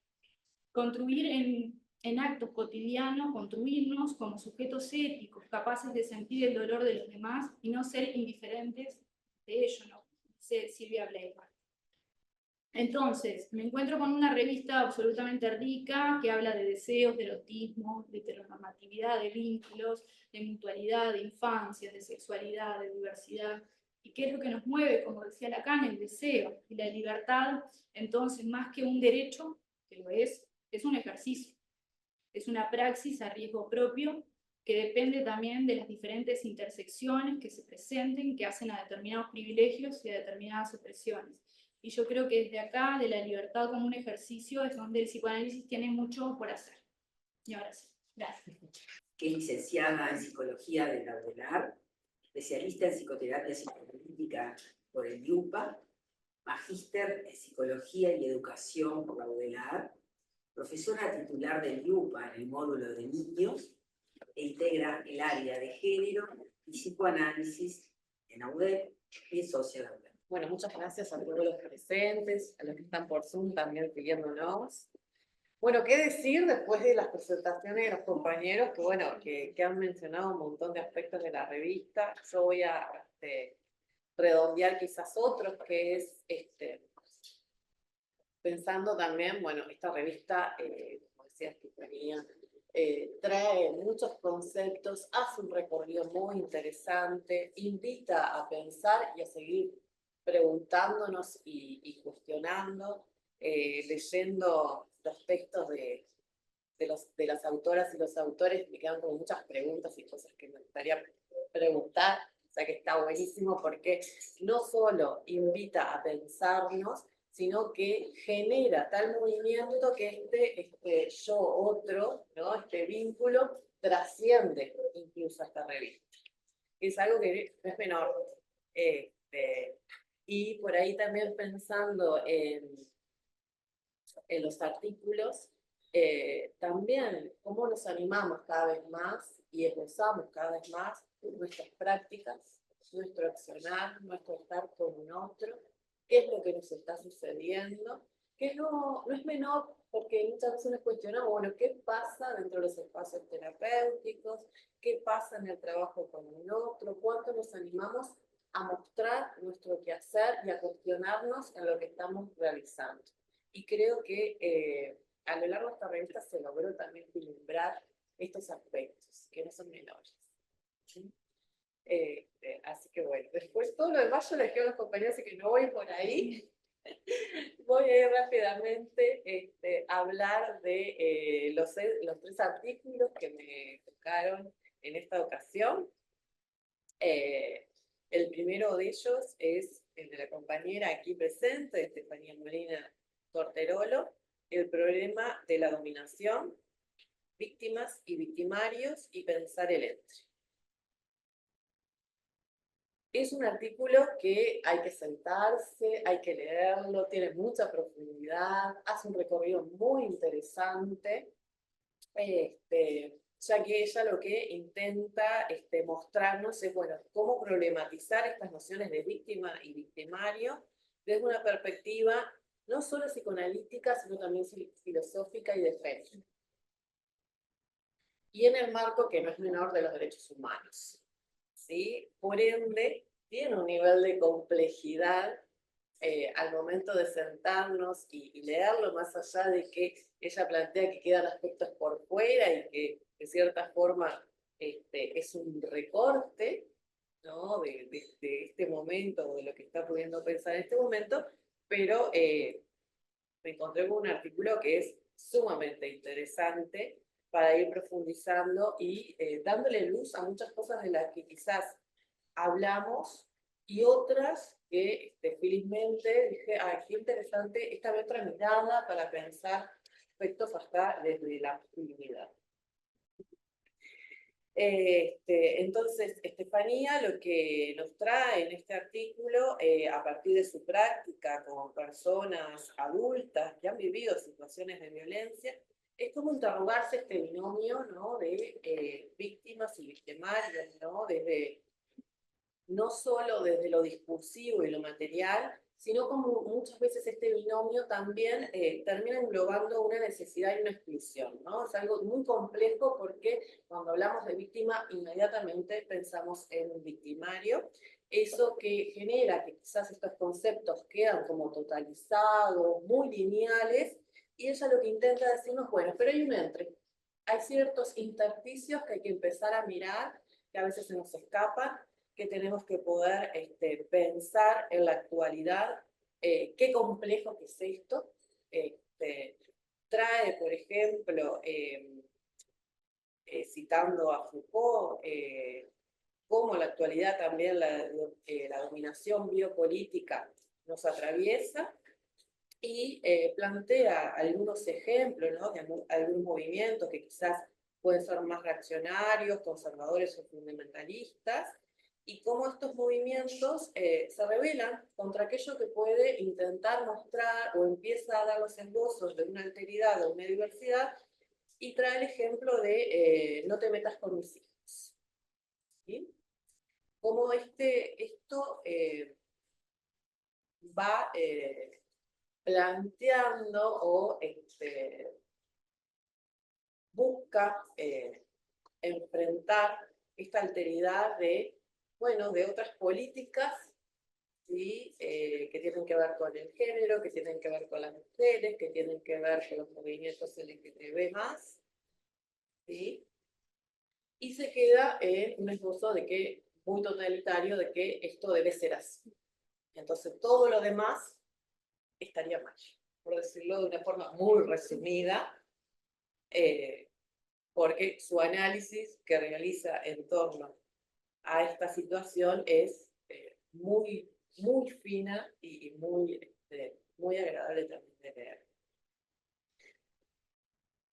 Construir en actos cotidianos, construirnos como sujetos éticos, capaces de sentir el dolor de los demás y no ser indiferentes de ello, ¿no? Dice Silvia Bleichmann. Entonces, me encuentro con una revista absolutamente rica que habla de deseos, de erotismo, de heteronormatividad, de vínculos, de mutualidad, de infancias, de sexualidad, de diversidad. ¿Y qué es lo que nos mueve? Como decía Lacan, el deseo y la libertad. Entonces, más que un derecho, que lo es un ejercicio. Es una praxis a riesgo propio que depende también de las diferentes intersecciones que se presenten, que hacen a determinados privilegios y a determinadas opresiones. Y yo creo que desde acá, de la libertad como un ejercicio, es donde el psicoanálisis tiene mucho por hacer. Y ahora sí, gracias. Que es licenciada en Psicología de la UDELAR, especialista en Psicoterapia Psicoanalítica por el IUPA, magíster en Psicología y Educación por la UDELAR, profesora titular del IUPA en el módulo de niños, e integra el área de género y psicoanálisis en la UDEP y es socia de la UDEP. Bueno, muchas gracias a todos los presentes, a los que están por Zoom también siguiéndonos. Bueno, ¿qué decir después de las presentaciones de los compañeros que, bueno, que han mencionado un montón de aspectos de la revista? Yo voy a redondear quizás otros, que es pensando también, bueno, esta revista, como decía Estefanía, trae muchos conceptos, hace un recorrido muy interesante, invita a pensar y a seguir preguntándonos y cuestionando, leyendo los textos de las autoras y los autores. Me quedan como muchas preguntas y cosas que me gustaría preguntar, o sea que está buenísimo porque no solo invita a pensarnos, sino que genera tal movimiento que este yo otro, ¿no? Este vínculo trasciende incluso a esta revista. Es algo que no es menor. Y por ahí también pensando en los artículos, también cómo nos animamos cada vez más y esbozamos cada vez más nuestras prácticas, nuestro accionar, nuestro estar con un otro, qué es lo que nos está sucediendo, que no es menor, porque muchas veces nos cuestionamos, bueno, ¿qué pasa dentro de los espacios terapéuticos? ¿Qué pasa en el trabajo con el otro? ¿Cuánto nos animamos a mostrar nuestro quehacer y a cuestionarnos en lo que estamos realizando? Y creo que a lo largo de esta revista se logró también equilibrar estos aspectos, que no son menores. ¿Sí? Así que bueno, después todo lo demás yo les quedo a los compañeros, así que no voy por ahí. Voy a ir rápidamente a hablar de los 3 artículos que me tocaron en esta ocasión. El primero de ellos es el de la compañera aquí presente, Estefanía Molina Torterolo, el problema de la dominación, víctimas y victimarios y pensar el entre. Es un artículo que hay que sentarse, hay que leerlo, tiene mucha profundidad, hace un recorrido muy interesante, ya que ella lo que intenta mostrarnos es, bueno, cómo problematizar estas nociones de víctima y victimario desde una perspectiva no solo psicoanalítica, sino también filosófica y de género. Y en el marco que no es menor de los derechos humanos. ¿Sí? Por ende, tiene un nivel de complejidad al momento de sentarnos y leerlo, más allá de que ella plantea que quedan aspectos por fuera y que de cierta forma es un recorte, ¿no? de este momento, de lo que está pudiendo pensar en este momento, pero me encontré con un artículo que es sumamente interesante para ir profundizando y dándole luz a muchas cosas de las que quizás hablamos y otras que felizmente dije, qué interesante esta otra mirada para pensar aspectos hasta desde la masculinidad. Entonces, Estefanía lo que nos trae en este artículo, a partir de su práctica con personas adultas que han vivido situaciones de violencia, es como interrogarse este binomio, ¿no? de víctimas y victimarios, ¿no? No solo desde lo discursivo y lo material, sino como muchas veces este binomio también termina englobando una necesidad y una exclusión, ¿no? Es algo muy complejo porque cuando hablamos de víctima inmediatamente pensamos en un victimario, eso que genera que quizás estos conceptos quedan como totalizados, muy lineales, y ella lo que intenta decirnos, bueno, pero hay un entre, hay ciertos intersticios que hay que empezar a mirar, que a veces se nos escapan, que tenemos que poder pensar en la actualidad, qué complejo que es esto. Trae, por ejemplo, citando a Foucault, cómo en la actualidad también la dominación biopolítica nos atraviesa, y plantea algunos ejemplos, ¿no?, de algunos movimientos que quizás pueden ser más reaccionarios, conservadores o fundamentalistas, y cómo estos movimientos se rebelan contra aquello que puede intentar mostrar o empieza a dar los esbozos de una alteridad o una diversidad, y trae el ejemplo de no te metas con mis hijos. ¿Sí? Cómo esto va planteando o busca enfrentar esta alteridad de, bueno, de otras políticas, ¿sí? Que tienen que ver con el género, que tienen que ver con las mujeres, que tienen que ver con los movimientos LGTB+, ¿sí? Y se queda en un esbozo de que, muy totalitario, de que esto debe ser así. Entonces todo lo demás estaría mal, por decirlo de una forma muy resumida, porque su análisis que realiza en torno a esta situación es muy, muy fina y muy agradable también de leer.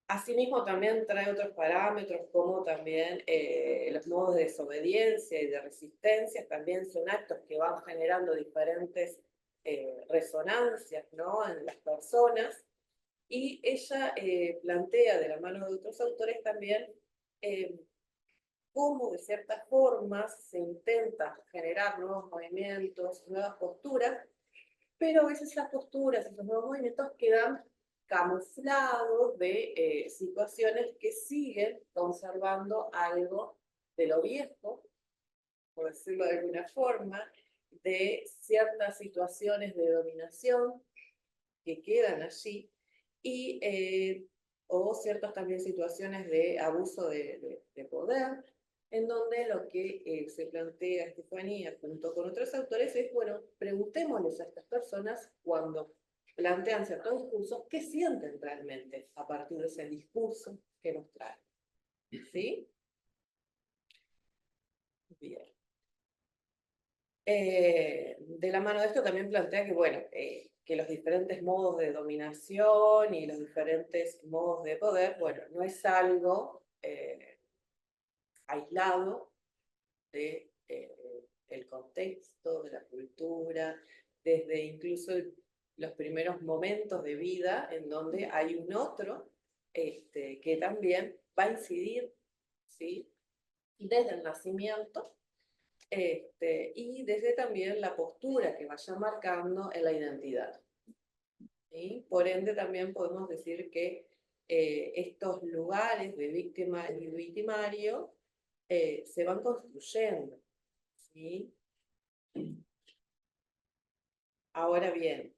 Asimismo, también trae otros parámetros, como también los modos de desobediencia y de resistencia, también son actos que van generando diferentes resonancias, ¿no?, en las personas, y ella plantea, de la mano de otros autores también, cómo de ciertas formas se intenta generar nuevos movimientos, nuevas posturas, pero a veces esas posturas, esos nuevos movimientos quedan camuflados de situaciones que siguen conservando algo de lo viejo, por decirlo de alguna forma, de ciertas situaciones de dominación que quedan allí, y o ciertas también situaciones de abuso de poder, en donde lo que se plantea Estefanía junto con otros autores es, bueno, preguntémosles a estas personas cuando plantean ciertos discursos, ¿qué sienten realmente a partir de ese discurso que nos traen? ¿Sí? Bien. De la mano de esto también plantea que, bueno, que los diferentes modos de dominación y los diferentes modos de poder, bueno, no es algo aislado de el contexto, de la cultura, desde incluso los primeros momentos de vida en donde hay un otro que también va a incidir, ¿sí?, desde el nacimiento, y desde también la postura que vaya marcando en la identidad. ¿Sí? Por ende, también podemos decir que estos lugares de víctima y victimario se van construyendo. ¿Sí? Ahora bien,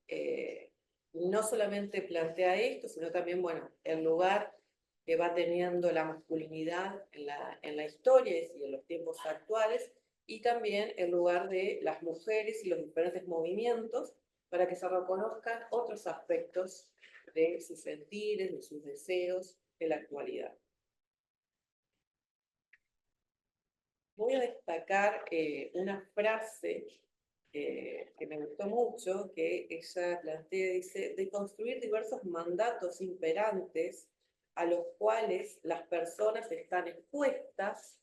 no solamente plantea esto, sino también, bueno, el lugar que va teniendo la masculinidad en la historia y en los tiempos actuales, y también el lugar de las mujeres y los diferentes movimientos, para que se reconozcan otros aspectos de sus sentires, de sus deseos en la actualidad. Voy a destacar una frase que me gustó mucho, que ella plantea, dice, de construir diversos mandatos imperantes a los cuales las personas están expuestas,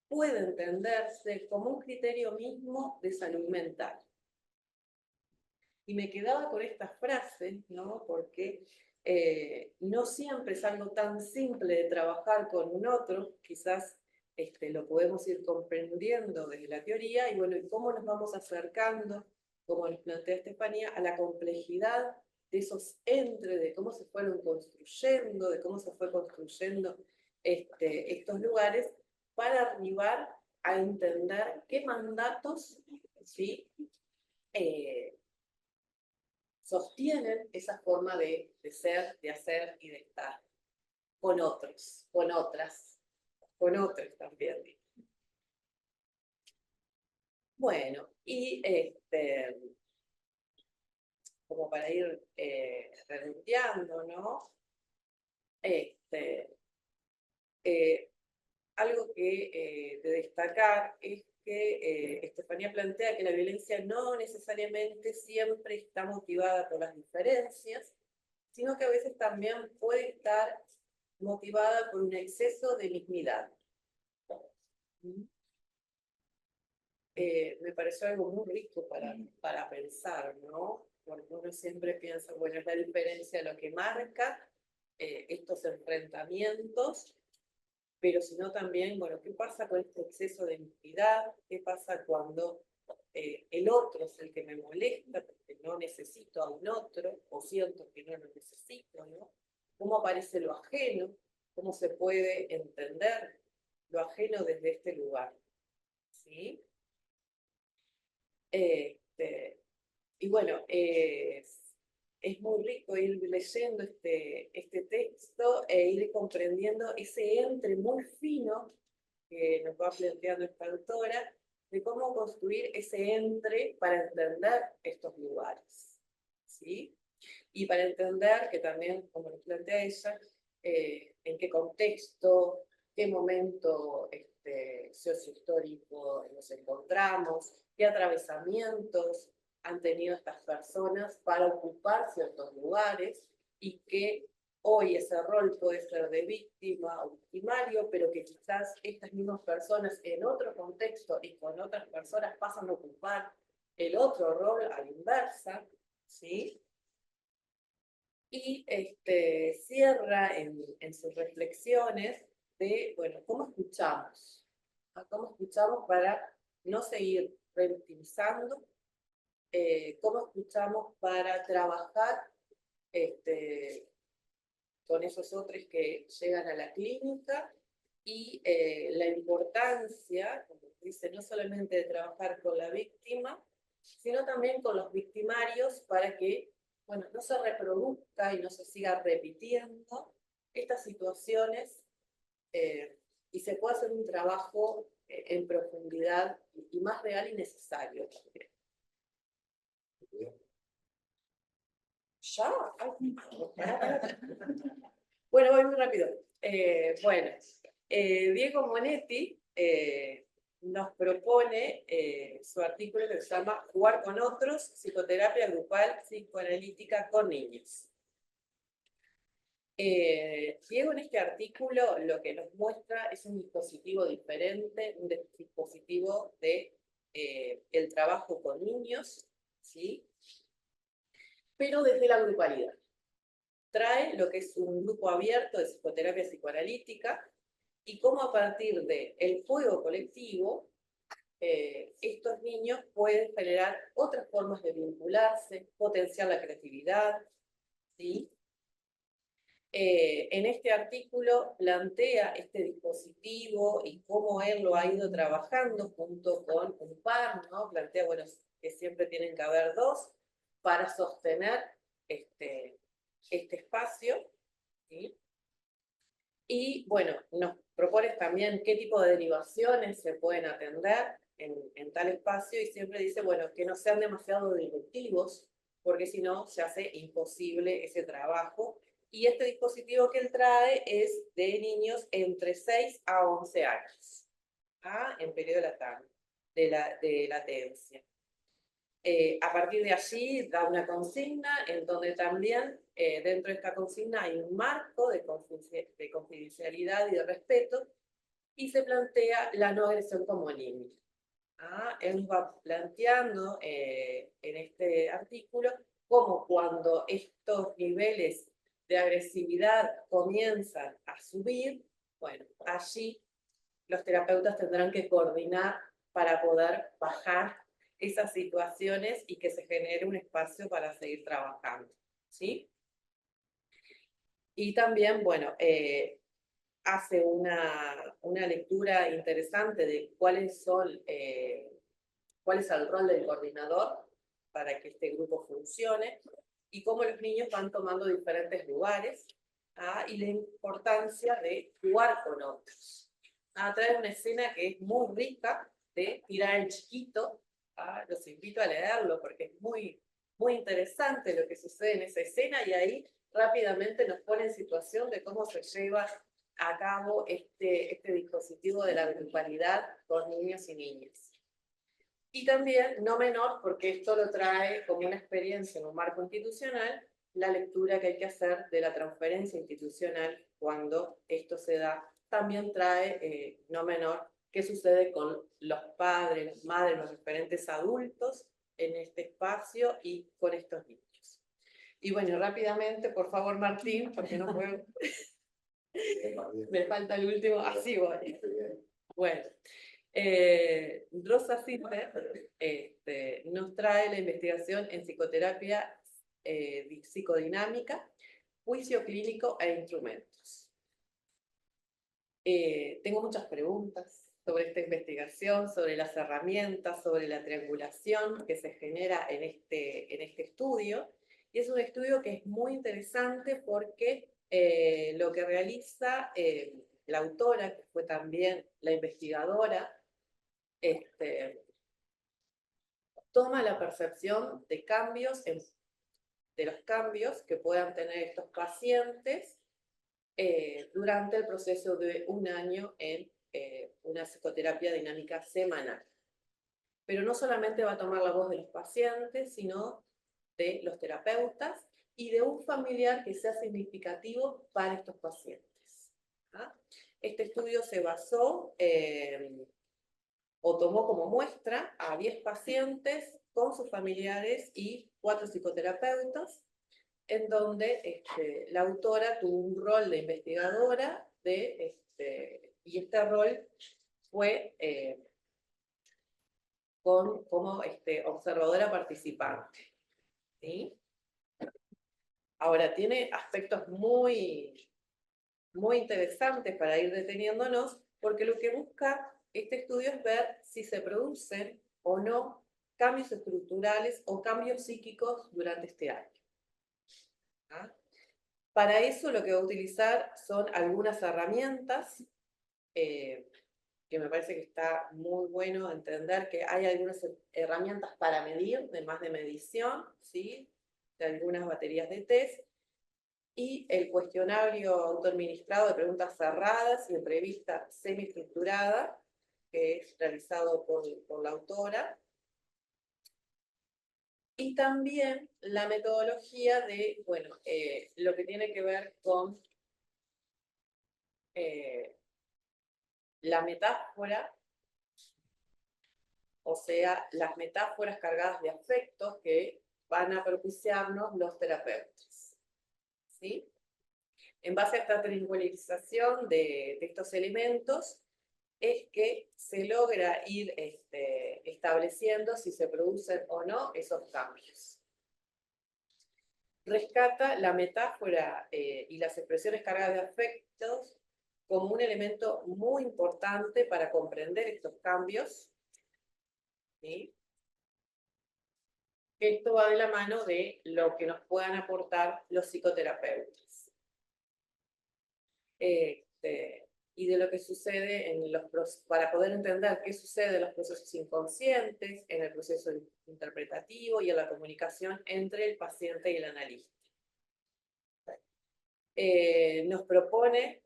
puede entenderse como un criterio mismo de salud mental. Y me quedaba con esta frase, ¿no?, porque no siempre es algo tan simple de trabajar con un otro, quizás lo podemos ir comprendiendo desde la teoría, y bueno, cómo nos vamos acercando, como nos plantea Estefanía, a la complejidad de esos de cómo se fueron construyendo, de cómo se fue construyendo estos lugares, para arribar a entender qué mandatos, ¿sí?, sostienen esa forma de ser, de hacer y de estar con otros, con otras, con otros también. Bueno, y como para ir redondeando, ¿no? algo que de destacar es que Estefanía plantea que la violencia no necesariamente siempre está motivada por las diferencias, sino que a veces también puede estar motivada por un exceso de mismidad. Me pareció algo muy rico para pensar, ¿no? Porque uno siempre piensa, bueno, es la diferencia lo que marca estos enfrentamientos, pero sino también, bueno, ¿qué pasa con este exceso de mismidad? ¿Qué pasa cuando el otro es el que me molesta porque no necesito a un otro, o siento que no lo necesito, ¿no? ¿Cómo aparece lo ajeno? ¿Cómo se puede entender lo ajeno desde este lugar? ¿Sí? Y bueno, es muy rico ir leyendo este texto e ir comprendiendo ese entre muy fino que nos va planteando esta autora, de cómo construir ese entre para entender estos lugares, ¿sí? Y para entender que también, como nos plantea ella, en qué contexto, qué momento sociohistórico nos encontramos, qué atravesamientos han tenido estas personas para ocupar ciertos lugares y que hoy ese rol puede ser de víctima o victimario, pero que quizás estas mismas personas en otro contexto y con otras personas pasan a ocupar el otro rol a la inversa, ¿sí? Y cierra en sus reflexiones de, bueno, ¿cómo escuchamos? ¿Cómo escuchamos para no seguir revictimizando? ¿Cómo escuchamos para trabajar con esos otros que llegan a la clínica? Y la importancia, como dice, no solamente de trabajar con la víctima, sino también con los victimarios para que, bueno, no se reproduzca y no se siga repitiendo estas situaciones y se pueda hacer un trabajo en profundidad y más real y necesario también. ¿Ya? Bueno, voy muy rápido. Diego Monetti nos propone su artículo que se llama Jugar con otros, psicoterapia grupal psicoanalítica con niños. Diego en este artículo lo que nos muestra es un dispositivo diferente, un dispositivo de el trabajo con niños, ¿sí? Pero desde la grupalidad. Trae lo que es un grupo abierto de psicoterapia psicoanalítica y cómo a partir del juego colectivo estos niños pueden generar otras formas de vincularse, potenciar la creatividad, ¿sí? En este artículo plantea este dispositivo y cómo él lo ha ido trabajando junto con un par, ¿no? Plantea, bueno, que siempre tienen que haber dos para sostener este espacio, ¿sí? Y bueno, nos propones también qué tipo de derivaciones se pueden atender en tal espacio y siempre dice, bueno, que no sean demasiado disruptivos, porque si no se hace imposible ese trabajo. Y este dispositivo que él trae es de niños entre 6 a 11 años, en periodo de latencia. A partir de allí da una consigna en donde también dentro de esta consigna hay un marco de confidencialidad y de respeto y se plantea la no agresión como límite. Él va planteando en este artículo cómo cuando estos niveles de agresividad comienzan a subir, bueno, allí los terapeutas tendrán que coordinar para poder bajar esas situaciones y que se genere un espacio para seguir trabajando, ¿sí? Y también, bueno, hace una lectura interesante de cuál es el rol del coordinador para que este grupo funcione y cómo los niños van tomando diferentes lugares y la importancia de jugar con otros. Trae una escena que es muy rica de tirar el chiquito. Los invito a leerlo porque es muy, muy interesante lo que sucede en esa escena y ahí rápidamente nos pone en situación de cómo se lleva a cabo este dispositivo de la grupalidad con niños y niñas. Y también, no menor, porque esto lo trae como una experiencia en un marco institucional, la lectura que hay que hacer de la transferencia institucional cuando esto se da, también trae, no menor, qué sucede con los padres, las madres, los referentes adultos en este espacio y con estos niños. Y bueno, rápidamente, por favor, Martín, porque no puedo... Me falta el último, así voy. Bueno, Rosa Silver nos trae la investigación en psicoterapia psicodinámica, juicio clínico e instrumentos. Tengo muchas preguntas sobre esta investigación, sobre las herramientas, sobre la triangulación que se genera en este estudio. Y es un estudio que es muy interesante porque lo que realiza la autora, que fue también la investigadora, toma la percepción de cambios, de los cambios que puedan tener estos pacientes durante el proceso de un año en una psicoterapia dinámica semanal. Pero no solamente va a tomar la voz de los pacientes, sino de los terapeutas y de un familiar que sea significativo para estos pacientes. ¿Ah? Este estudio se basó o tomó como muestra a 10 pacientes con sus familiares y 4 psicoterapeutas, en donde la autora tuvo un rol de investigadora y este rol fue como observadora participante. ¿Sí? Ahora, tiene aspectos muy, muy interesantes para ir deteniéndonos, porque lo que busca este estudio es ver si se producen o no cambios estructurales o cambios psíquicos durante este año. ¿Ah? Para eso lo que va a utilizar son algunas herramientas que me parece que está muy bueno entender que hay algunas herramientas para medir, además de medición, ¿sí? De algunas baterías de test, y el cuestionario autoadministrado de preguntas cerradas y entrevista semiestructurada, que es realizado por la autora, y también la metodología de, bueno, lo que tiene que ver con la metáfora, o sea, las metáforas cargadas de afectos que van a propiciarnos los terapeutas. ¿Sí? En base a esta triangularización de estos elementos, es que se logra ir estableciendo si se producen o no esos cambios. Rescata la metáfora y las expresiones cargadas de afectos como un elemento muy importante para comprender estos cambios. ¿Sí? Esto va de la mano de lo que nos puedan aportar los psicoterapeutas. Y de lo que sucede para poder entender qué sucede en los procesos inconscientes, en el proceso interpretativo y en la comunicación entre el paciente y el analista. Nos propone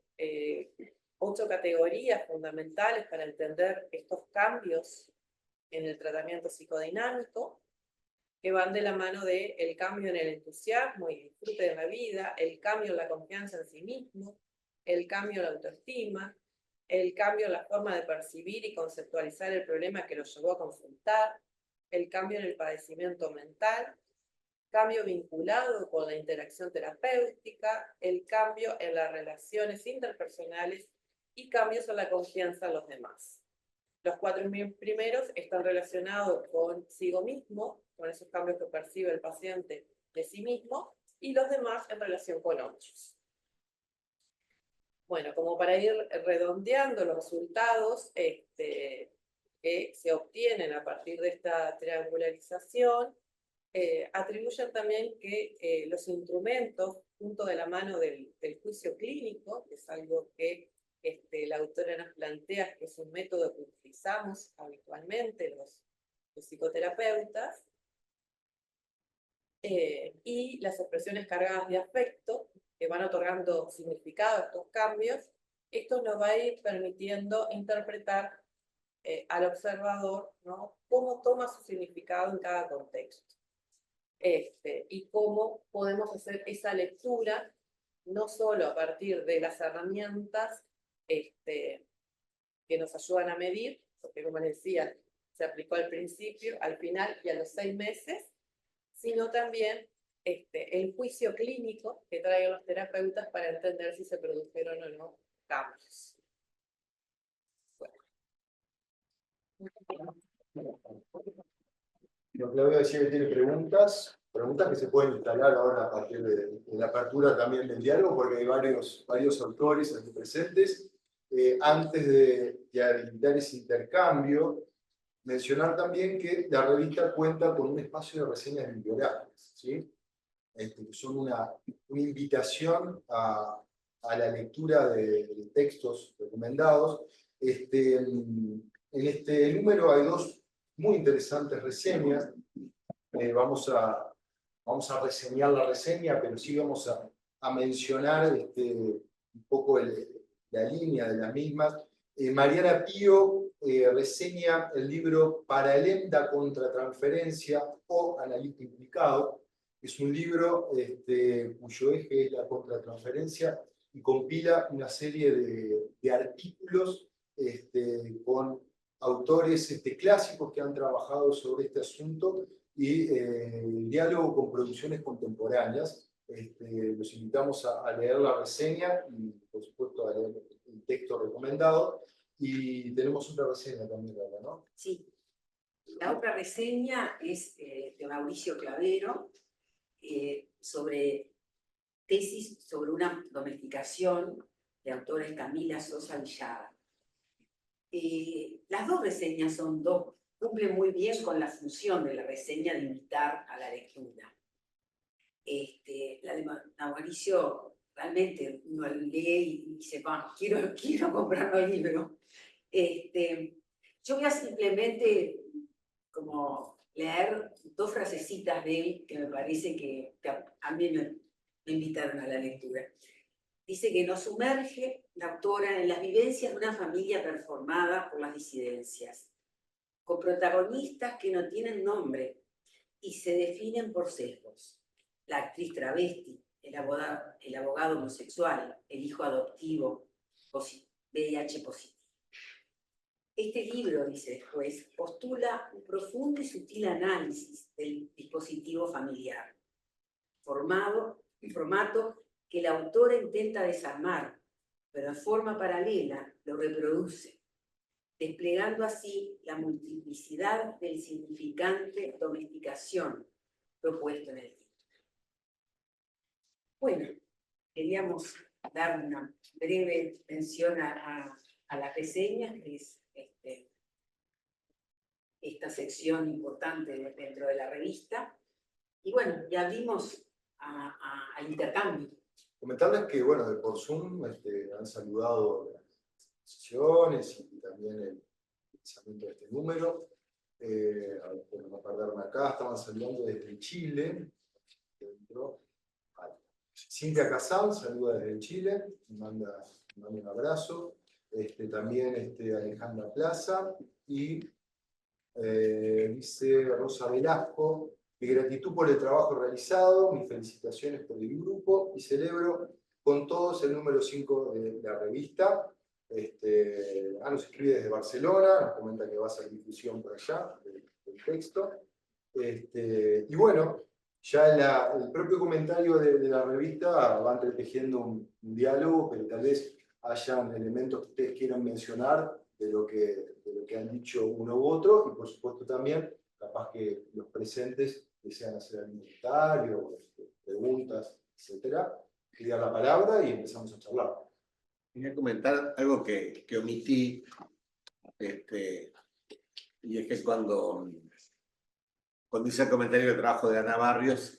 8 categorías fundamentales para entender estos cambios en el tratamiento psicodinámico, que van de la mano del cambio en el entusiasmo y disfrute de la vida, el cambio en la confianza en sí mismo, el cambio en la autoestima, el cambio en la forma de percibir y conceptualizar el problema que lo llevó a consultar, el cambio en el padecimiento mental, cambio vinculado con la interacción terapéutica, el cambio en las relaciones interpersonales y cambios en la confianza en los demás. Los 4 primeros están relacionados consigo mismo, con esos cambios que percibe el paciente de sí mismo, y los demás en relación con otros. Bueno, como para ir redondeando los resultados que se obtienen a partir de esta triangularización, atribuyen también que los instrumentos, junto de la mano del juicio clínico, que es algo que la autora nos plantea que es un método que utilizamos habitualmente los psicoterapeutas, y las expresiones cargadas de afecto, que van otorgando significado a estos cambios, esto nos va a ir permitiendo interpretar al observador, ¿no?, cómo toma su significado en cada contexto. Y cómo podemos hacer esa lectura, no solo a partir de las herramientas que nos ayudan a medir, porque como les decía, se aplicó al principio, al final y a los 6 meses, sino también el juicio clínico que traigan los terapeutas para entender si se produjeron o no cambios. Claudia decía que tiene preguntas que se pueden instalar ahora a partir de la apertura también del diálogo, porque hay varios autores aquí presentes. Antes de habilitar ese intercambio, mencionar también que la revista cuenta con un espacio de reseñas bibliográficas, ¿sí? Que son una invitación a la lectura de textos recomendados. En este número hay 2 muy interesantes reseñas. Vamos a reseñar la reseña, pero sí vamos a mencionar un poco la línea de las mismas. Mariana Pío reseña el libro Paralem da Contratransferencia o Analista Implicado. Es un libro cuyo eje es la contratransferencia y compila una serie de artículos con autores clásicos que han trabajado sobre este asunto y el diálogo con producciones contemporáneas. Los invitamos a leer la reseña y, por supuesto, a leer el texto recomendado. Y tenemos otra reseña también, ¿verdad? ¿No? Sí. La otra reseña es de Mauricio Clavero, sobre tesis sobre una domesticación, de autores Camila Sosa Villada. Las 2 reseñas cumplen muy bien con la función de la reseña de invitar a la lectura. La de Mauricio realmente uno lee y dice, quiero comprar el libro. Yo voy a simplemente como leer 2 frasecitas de él que me parece que a mí me invitaron a la lectura. Dice que nos sumerge la autora en las vivencias de una familia performada por las disidencias, con protagonistas que no tienen nombre y se definen por sesgos. La actriz travesti, el abogado homosexual, el hijo adoptivo, VIH positivo. Este libro, dice después, postula un profundo y sutil análisis del dispositivo familiar, formato que la autora intenta desarmar, pero en forma paralela lo reproduce, desplegando así la multiplicidad del significante domesticación propuesto en el título. Bueno, queríamos dar una breve mención a las reseñas, que es esta sección importante dentro de la revista. Y bueno, ya abrimos al intercambio. Comentarles que, bueno, por Zoom han saludado las sesiones y también el lanzamiento de este número. Por no perderme acá, estaban saludando desde Chile. Cintia Casán saluda desde Chile, me manda un abrazo. También Alejandra Plaza y dice Rosa Velasco: mi gratitud por el trabajo realizado, mis felicitaciones por el grupo y celebro con todos el número 5 de la revista. Nos escribe desde Barcelona, nos comenta que va a hacer difusión por allá del texto. Y bueno, ya el propio comentario de la revista va entretejiendo un diálogo, pero tal vez hayan elementos que ustedes quieran mencionar de lo que han dicho uno u otro, y por supuesto también, capaz que los presentes desean hacer algún comentario, preguntas, etc. Quería la palabra y empezamos a charlar. Quería comentar algo que omití, y es que cuando hice el comentario del trabajo de Ana Barrios,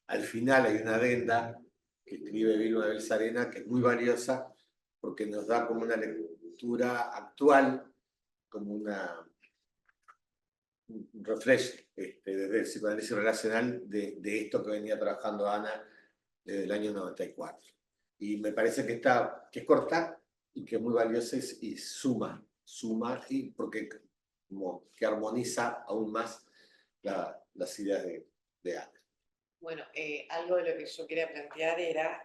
al final hay una adenda que escribe Vilma Belzarena, que es muy valiosa, porque nos da como una lectura actual, como un refresh desde el psicoanálisis relacional de esto que venía trabajando Ana desde el año 94. Y me parece que es corta, y que es muy valiosa y suma, y porque como que armoniza aún más las ideas de Ana. Bueno, algo de lo que yo quería plantear era,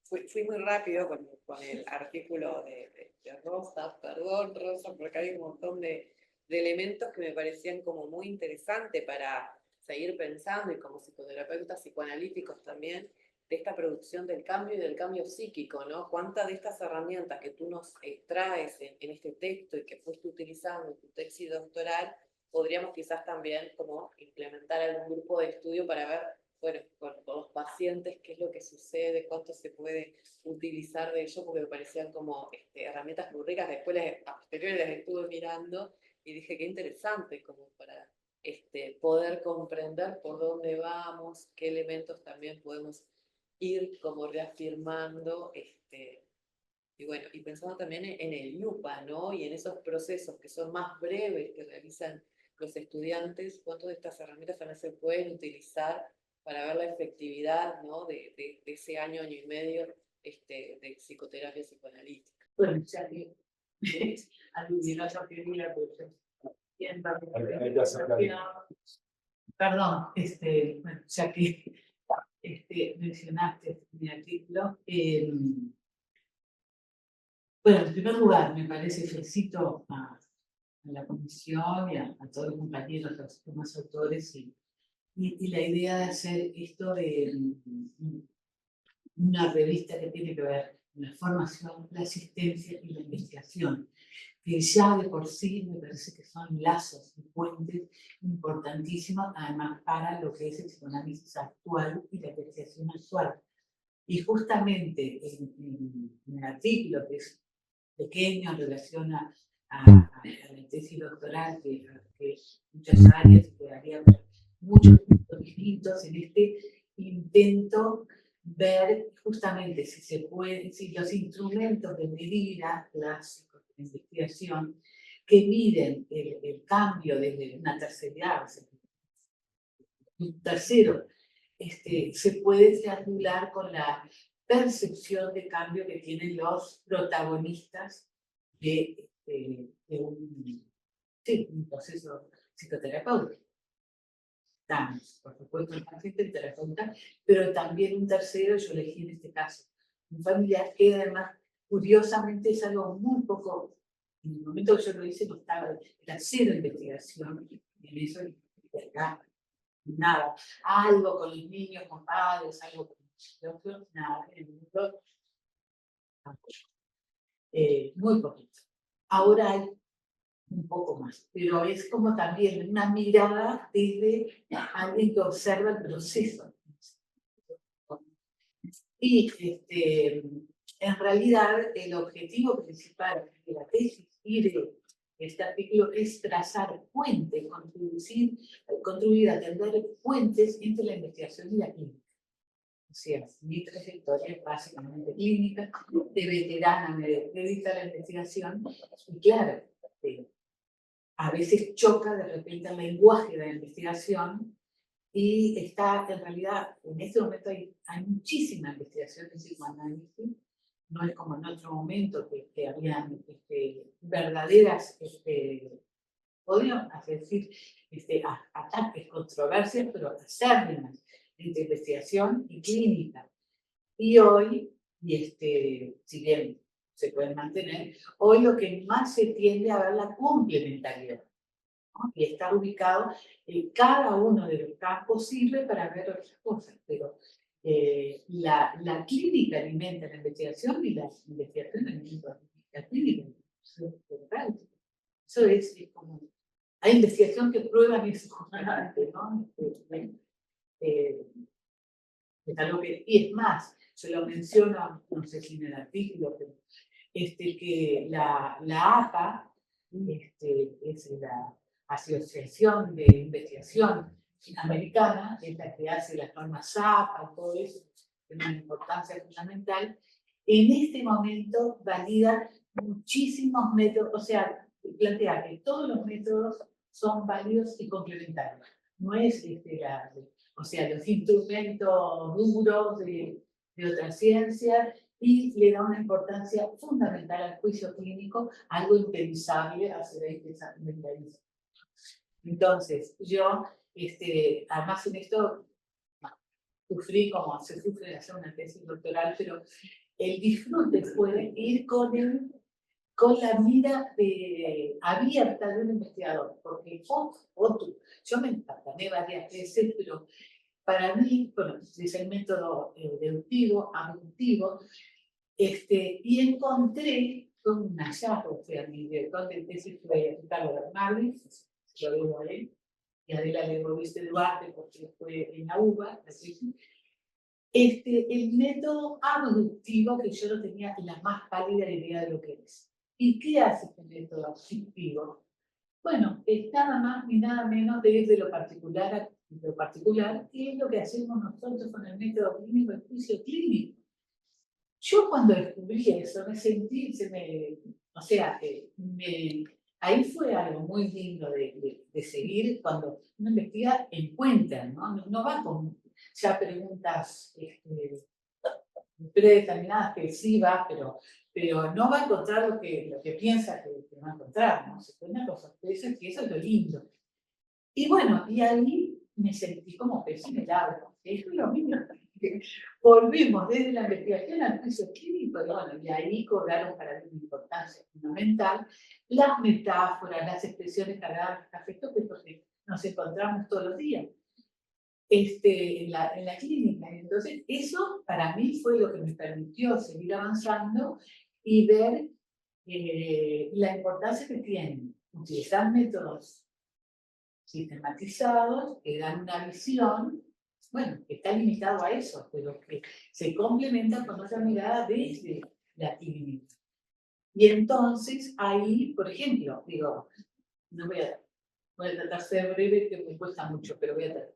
fui muy rápido con el artículo de Rosa, perdón Rosa, porque hay un montón de elementos que me parecían como muy interesantes para seguir pensando, y como psicoterapeutas psicoanalíticos también, de esta producción del cambio y del cambio psíquico, ¿no? ¿Cuántas de estas herramientas que tú nos traes en este texto y que fuiste utilizando en tu tesis doctoral, podríamos quizás también como implementar algún grupo de estudio para ver, bueno, con los pacientes qué es lo que sucede, cuánto se puede utilizar de ello, porque me parecían como herramientas muy ricas. Después a posteriori las estuve mirando y dije qué interesante como para poder comprender por dónde vamos, qué elementos también podemos ir como reafirmando, y bueno, y pensando también en el IUPA, ¿no? Y en esos procesos que son más breves que realizan los estudiantes, cuántas de estas herramientas también se pueden utilizar para ver la efectividad, ¿no? de ese año y medio de psicoterapia psicoanalítica. Bueno, ya que aludieron a esa teoría, pues, perdón, bueno, ya que mencionaste mi artículo, bueno, en primer lugar, me parece, felicito a la comisión y a todos los compañeros, los demás autores, y la idea de hacer esto de una revista que tiene que ver con la formación, la asistencia y la investigación, que ya de por sí me parece que son lazos y puentes importantísimos, además para lo que es el psicoanálisis actual y la investigación actual. Y justamente en el artículo, que es pequeño en relación a la tesis doctoral, que muchas áreas, que había muchos puntos distintos en este intento ver justamente si se puede, si los instrumentos de medida clásicos de investigación que miden el cambio desde una tercera edad, un tercero, se puede triangular con la percepción de cambio que tienen los protagonistas de un proceso psicoterapéutico. Estamos, por supuesto, el paciente, el terapeuta, pero también un tercero, yo elegí en este caso, un familiar que además, curiosamente, es algo muy poco, en el momento que yo lo hice no estaba, era cero investigación en eso, y acá nada, algo con los niños, con padres, algo con los nada, en el mundo, muy poquito. Ahora hay un poco más, pero es como también una mirada desde alguien que observa el proceso. Y en realidad el objetivo principal de la tesis y de este artículo es trazar puentes, contribuir a tender puentes entre la investigación y la clínica. O sea, mi trayectoria es básicamente clínica, de veterana me dedico a la investigación, y claro, a veces choca de repente el lenguaje de la investigación y está, en realidad, en este momento hay muchísima investigación en psicoanálisis, no es como en otro momento que habían verdaderas, podríamos decir, ataques, controversias, pero acérrimas entre investigación y clínica. Y hoy, si bien se pueden mantener, hoy lo que más se tiende a ver la complementariedad, ¿no? Y está ubicado en cada uno de los campos, sirve para ver otras cosas, pero la clínica alimenta la investigación y la investigación alimenta la clínica. Eso es como, hay investigación que prueba eso justamente, ¿no? Es algo que, y es más, se lo menciono, no sé si en el artículo, pero que la APA, es la Asociación de Investigación Americana, es la que hace las normas APA, todo eso, tiene una importancia fundamental. En este momento valida muchísimos métodos, o sea, plantea que todos los métodos son válidos y complementarios. No es o sea, los instrumentos duros de otras ciencias y le da una importancia fundamental al juicio clínico, algo impensable hace 20 años. Entonces, yo, además en esto, sufrí como se sufre de hacer una tesis doctoral, pero el disfrute fue ir con la mira abierta de un investigador, porque yo me empatamé varias veces, pero para mí, bueno, es el método deductivo, abductivo, y encontré un hallazgo, mi director de tesis fue Ricardo Bernardi, lo debo a él, y Adela le volviste Duarte porque fue en la UBA, el método abductivo, que yo no tenía la más pálida idea de lo que es. ¿Y qué hace este método abductivo? Bueno, es nada más ni nada menos desde lo particular, que es lo que hacemos nosotros con el método clínico, el juicio clínico. Yo cuando descubrí eso me sentí, ahí fue algo muy lindo de seguir cuando uno investiga, encuentra, ¿no? No va con ya preguntas predeterminadas que sí va, pero no va a encontrar lo que piensa que va a encontrar, ¿no? Se encuentra con sorpresas y eso es lo lindo. Y bueno, y ahí me sentí como pez en el agua. Es lo mismo. Volvimos desde la investigación al juicio clínico, y bueno, y ahí cobraron para mí una importancia fundamental las metáforas, las expresiones cargadas de afecto, que es lo que nos encontramos todos los días en la clínica. Entonces, eso para mí fue lo que me permitió seguir avanzando y ver la importancia que tienen utilizar métodos sistematizados que dan una visión, bueno, que está limitado a eso, pero que se complementa con otra mirada desde la clínica. Y entonces ahí, por ejemplo, digo, no voy a tratar de ser breve, que me cuesta mucho, pero voy a tratar.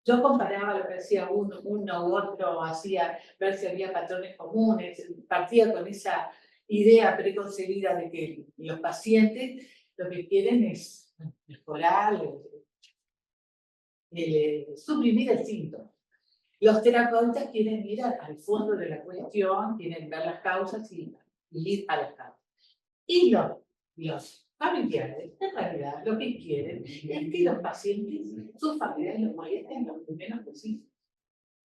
Yo comparaba lo que hacía uno u otro, hacía ver si había patrones comunes, partía con esa idea preconcebida de que los pacientes lo que quieren es mejorar, suprimir el síntoma. Los terapeutas quieren ir al fondo de la cuestión, quieren ver las causas y ir a las causas. Y los familiares, en realidad, lo que quieren es que los pacientes, sus familiares, los molesten lo menos posible.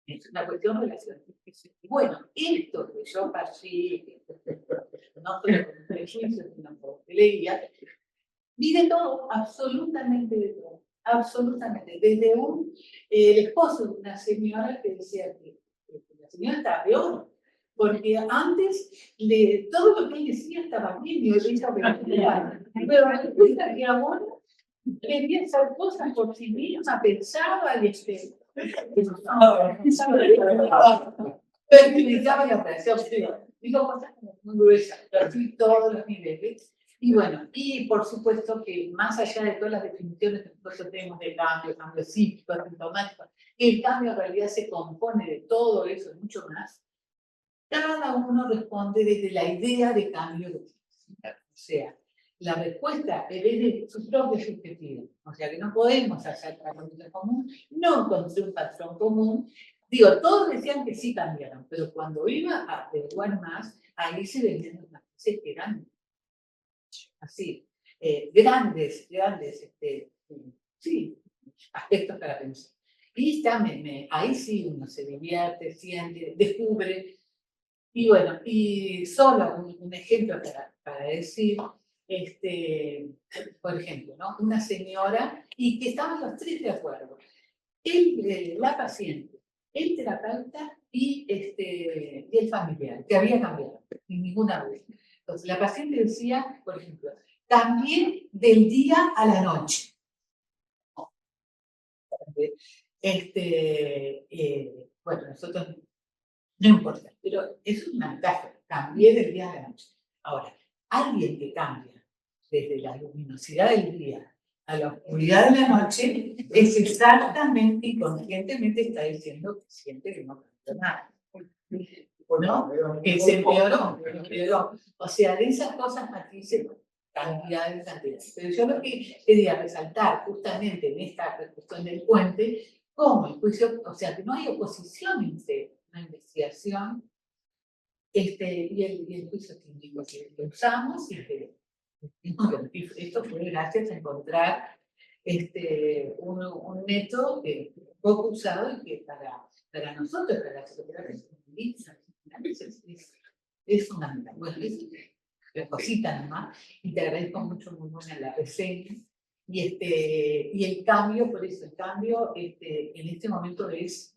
Es una cuestión relacional. Bueno, esto que yo partí, no solo con prejuicios, sino por leía, vi de todo, absolutamente de todo, absolutamente. Desde el esposo de una señora que decía que la señora estaba peor, porque antes todo lo que él decía estaba bien y ella veía, pero resulta que ahora quería hacer cosas por sí misma, pensaba y fertilizaba la operación. Digo cosas muy gruesas, así todos los niveles. Y bueno, y por supuesto que más allá de todas las definiciones que nosotros tenemos de cambio psíquico, asintomático, el cambio en realidad se compone de todo eso y mucho más. Cada uno responde desde la idea de cambio. O sea, la respuesta es desde su propio subjetivo. O sea, que no podemos hacer patrones común, no encontré un patrón común. Digo, todos decían que sí cambiaron, pero cuando iba a averiguar más, ahí se venían las cosas que eran así, grandes, sí, aspectos para pensar. Y está, ahí sí uno se divierte, siente, descubre. Y bueno, y solo un ejemplo para decir, por ejemplo, ¿no? Una señora, y que estaban los tres de acuerdo, la paciente, el terapeuta y el familiar, que había cambiado, sin ninguna duda. Entonces, la paciente decía, por ejemplo, también del día a la noche. Bueno, nosotros no importa, pero es una ventaja, cambié del día a la noche. Ahora, alguien que cambia desde la luminosidad del día a la oscuridad de la noche es exactamente y conscientemente está diciendo que siente que no cambia nada. ¿No? Que se empeoró. O sea, de esas cosas matices, cantidades. Pero yo lo que quería resaltar justamente en esta cuestión del puente, como el juicio, o sea, que no hay oposición entre una investigación, y el juicio clínico que usamos, y esto fue gracias a encontrar un método que poco usado y que para nosotros, para la psicoterapia, es fundamental. Bueno, es cosita nomás, y te agradezco mucho, muy buena la reseña. Y el cambio, por eso el cambio en este momento es,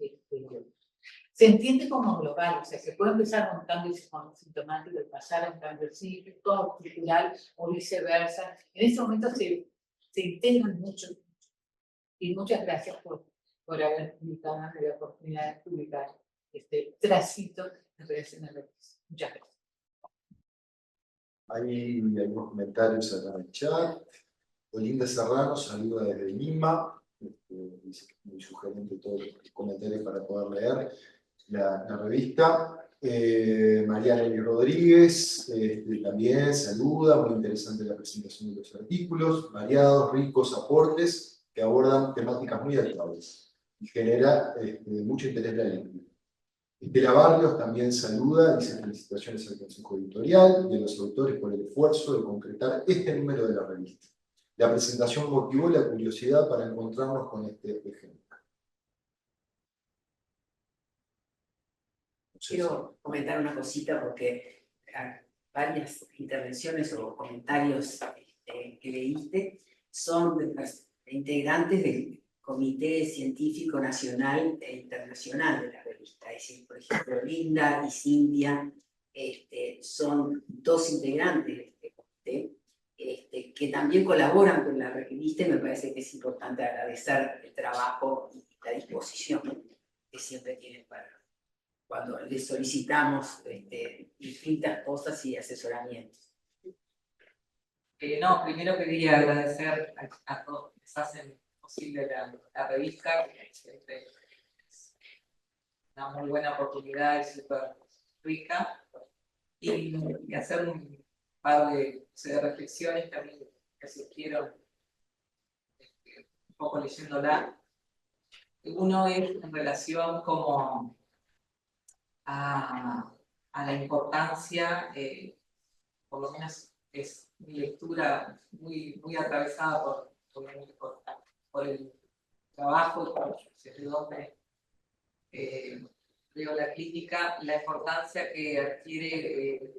se entiende como global, o sea, se puede empezar con un cambio sintomático y pasar a un cambio psíquico, cultural o viceversa. En este momento se integran mucho. Y muchas gracias por haber invitado a la oportunidad de publicar este tracito de relaciones de redes. Muchas gracias. Hay algunos comentarios acá en el chat. Olinda Serrano saluda desde Lima. Dice que es muy sugerente todos los comentarios para poder leer la revista. María Nelly Rodríguez también saluda, muy interesante la presentación de los artículos, variados, ricos aportes que abordan temáticas muy actuales y genera mucho interés la lectura. Estela Barrios también saluda, dice felicitaciones al Consejo Editorial y a los autores por el esfuerzo de concretar este número de la revista. La presentación motivó la curiosidad para encontrarnos con este ejemplo. Quiero comentar una cosita porque varias intervenciones o comentarios que leíste son de integrantes del Comité Científico Nacional e Internacional de la revista. Es decir, por ejemplo, Linda y Cintia son dos integrantes de este comité que también colaboran con la revista, y me parece que es importante agradecer el trabajo y la disposición que siempre tienen para cuando les solicitamos distintas cosas y asesoramientos. No, primero quería agradecer a todos que les hacen posible la revista, que siempre es una muy buena oportunidad y súper rica, y hacer un par de reflexiones también que surgieron un poco leyéndola. Uno es en relación como a la importancia, por lo menos es mi lectura muy atravesada por el trabajo, desde donde veo la clínica, la importancia que adquiere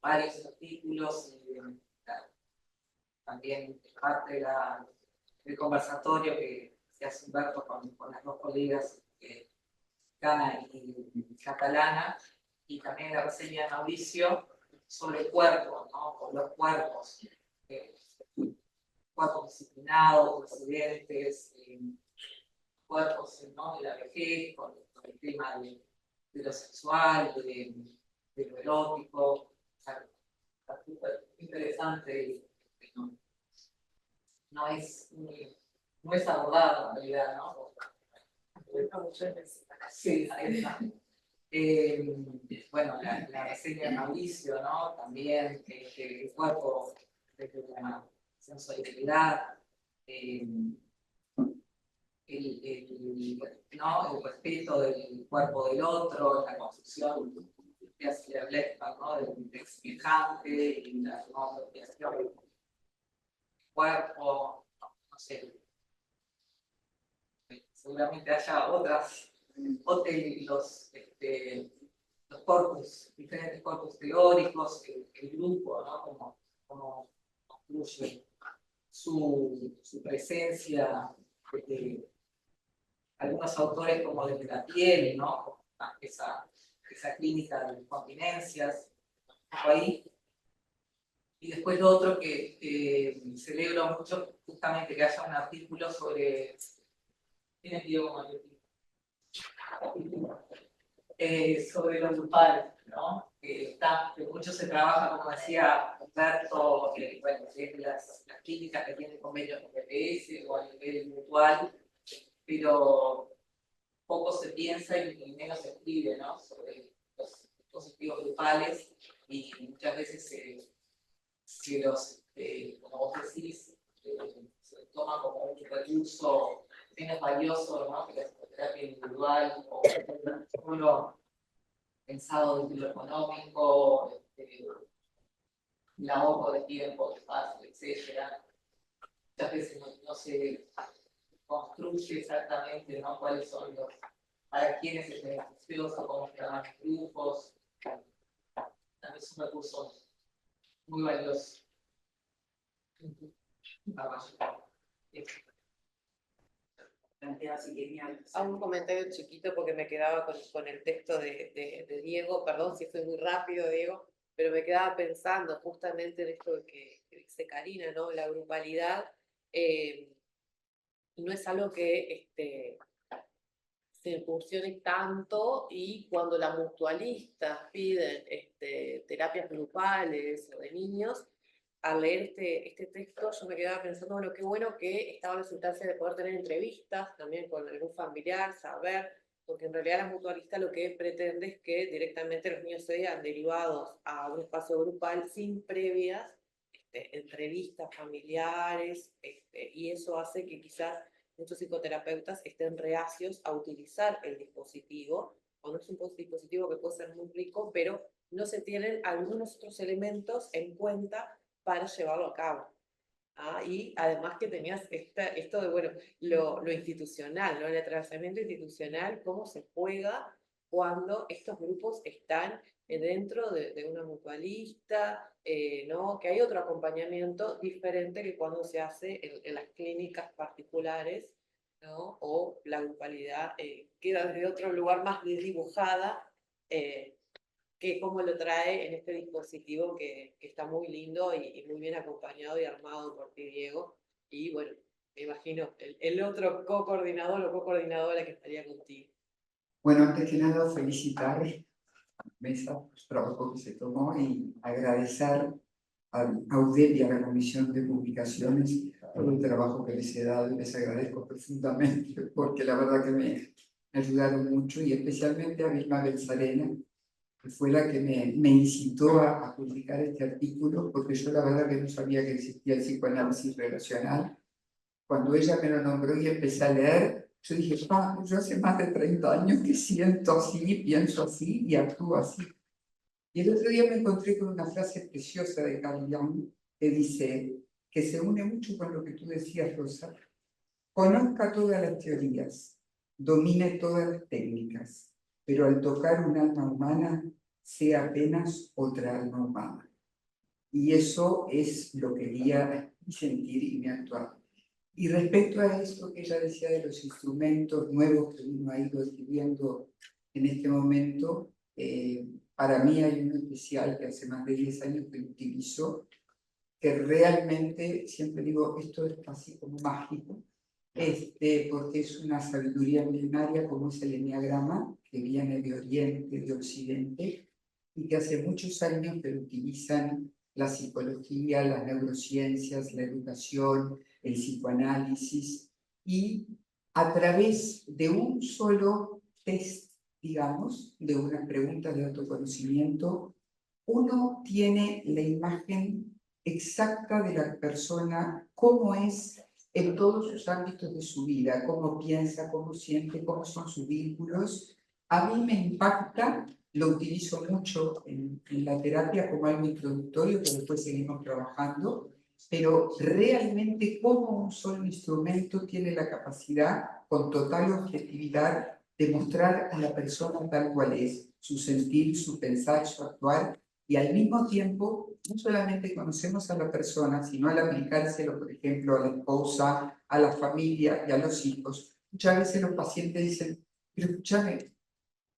varios artículos, también parte del conversatorio que se hace Humberto con las dos colegas, Gana y Catalana, y también la reseña de Mauricio sobre el cuerpo, ¿no? Con los cuerpos, cuerpos disciplinados, residentes, cuerpos, ¿no? De la vejez, con el tema de lo sexual, de lo erótico. O sea, interesante, no es abordado en realidad, ¿no? Sí, ahí está. Bueno, la reseña de Mauricio, ¿no? También el cuerpo desde la sensorialidad, ¿no? El respeto del cuerpo del otro, la construcción que hace Blechman, ¿no? Del semejante y la no apropiación del cuerpo, no sé. Seguramente haya los corpus, diferentes corpus teóricos, el grupo, ¿no? Como construye su presencia, algunos autores como desde la piel, ¿no? Esa clínica de incontinencias, ahí. Y después lo otro que celebro mucho, justamente que haya un artículo sobre. ¿Tienes video como sobre los grupales, ¿no? Que mucho se trabaja, como decía Humberto, bueno, desde las clínicas que tienen convenios con EPS o a nivel mutual, pero poco se piensa y menos se escribe, ¿no? Sobre los dispositivos grupales, y muchas veces se los, como vos decís, se toma como un recurso menos valioso, ¿no? Que terapia individual o solo pensado desde lo económico, el ahorro de tiempo, de espacio, etcétera. Muchas veces no se construye exactamente, ¿no?, cuáles son los, para quiénes es beneficioso, cómo generar grupos. También es un recurso muy valioso. Hago un comentario chiquito porque me quedaba con el texto de Diego, perdón si fui muy rápido, Diego, pero me quedaba pensando justamente en esto que dice Karina, ¿no? La grupalidad no es algo que se incursione tanto, y cuando las mutualistas piden terapias grupales o de niños, al leer este texto yo me quedaba pensando, bueno, qué bueno que estaba las instancias de poder tener entrevistas también con algún familiar, saber, porque en realidad la mutualista lo que pretende es que directamente los niños sean derivados a un espacio grupal sin previas entrevistas familiares, y eso hace que quizás muchos psicoterapeutas estén reacios a utilizar el dispositivo, cuando es un dispositivo que puede ser muy rico, pero no se tienen algunos otros elementos en cuenta para llevarlo a cabo. Y además que tenías esto de, bueno, lo institucional, ¿no? El atravesamiento institucional, cómo se juega cuando estos grupos están dentro de una mutualista, ¿no? Que hay otro acompañamiento diferente que cuando se hace en las clínicas particulares, ¿no? O la grupalidad queda desde otro lugar más desdibujada, que como lo trae en este dispositivo que está muy lindo y muy bien acompañado y armado por ti, Diego. Y bueno, me imagino el otro co-coordinador o co-coordinadora que estaría contigo. Bueno, antes que nada, felicitar a la mesa por el trabajo que se tomó y agradecer a UDEP y a la Comisión de Publicaciones por el trabajo que les he dado, y les agradezco profundamente porque la verdad que me ayudaron mucho, y especialmente a Vilma Benzarena, que fue la que me incitó a publicar este artículo, porque yo la verdad que no sabía que existía el psicoanálisis relacional. Cuando ella me lo nombró y empecé a leer, yo dije, yo hace más de 30 años que siento así, pienso así y actúo así. Y el otro día me encontré con una frase preciosa de Carl Jung que dice, que se une mucho con lo que tú decías, Rosa: conozca todas las teorías, domine todas las técnicas, pero al tocar un alma humana, sea apenas otra alma humana. Y eso es lo que quería sentir y mi actuar. Y respecto a esto que ella decía de los instrumentos nuevos que uno ha ido adquiriendo en este momento, para mí hay uno especial que hace más de 10 años que utilizo, que realmente, siempre digo, esto es casi como mágico, porque es una sabiduría milenaria como es el enneagrama, que viene de Oriente, de Occidente, y que hace muchos años que lo utilizan la psicología, las neurociencias, la educación, el psicoanálisis, y a través de un solo test, digamos, de unas preguntas de autoconocimiento, uno tiene la imagen exacta de la persona, cómo es en todos sus ámbitos de su vida, cómo piensa, cómo siente, cómo son sus vínculos. A mí me impacta, lo utilizo mucho en la terapia como algo introductorio, que después seguimos trabajando, pero realmente cómo un solo instrumento tiene la capacidad, con total objetividad, de mostrar a la persona tal cual es, su sentir, su pensar, su actuar, y al mismo tiempo no solamente conocemos a la persona, sino al aplicárselo, por ejemplo, a la esposa, a la familia y a los hijos. Muchas veces los pacientes dicen, pero escúchame,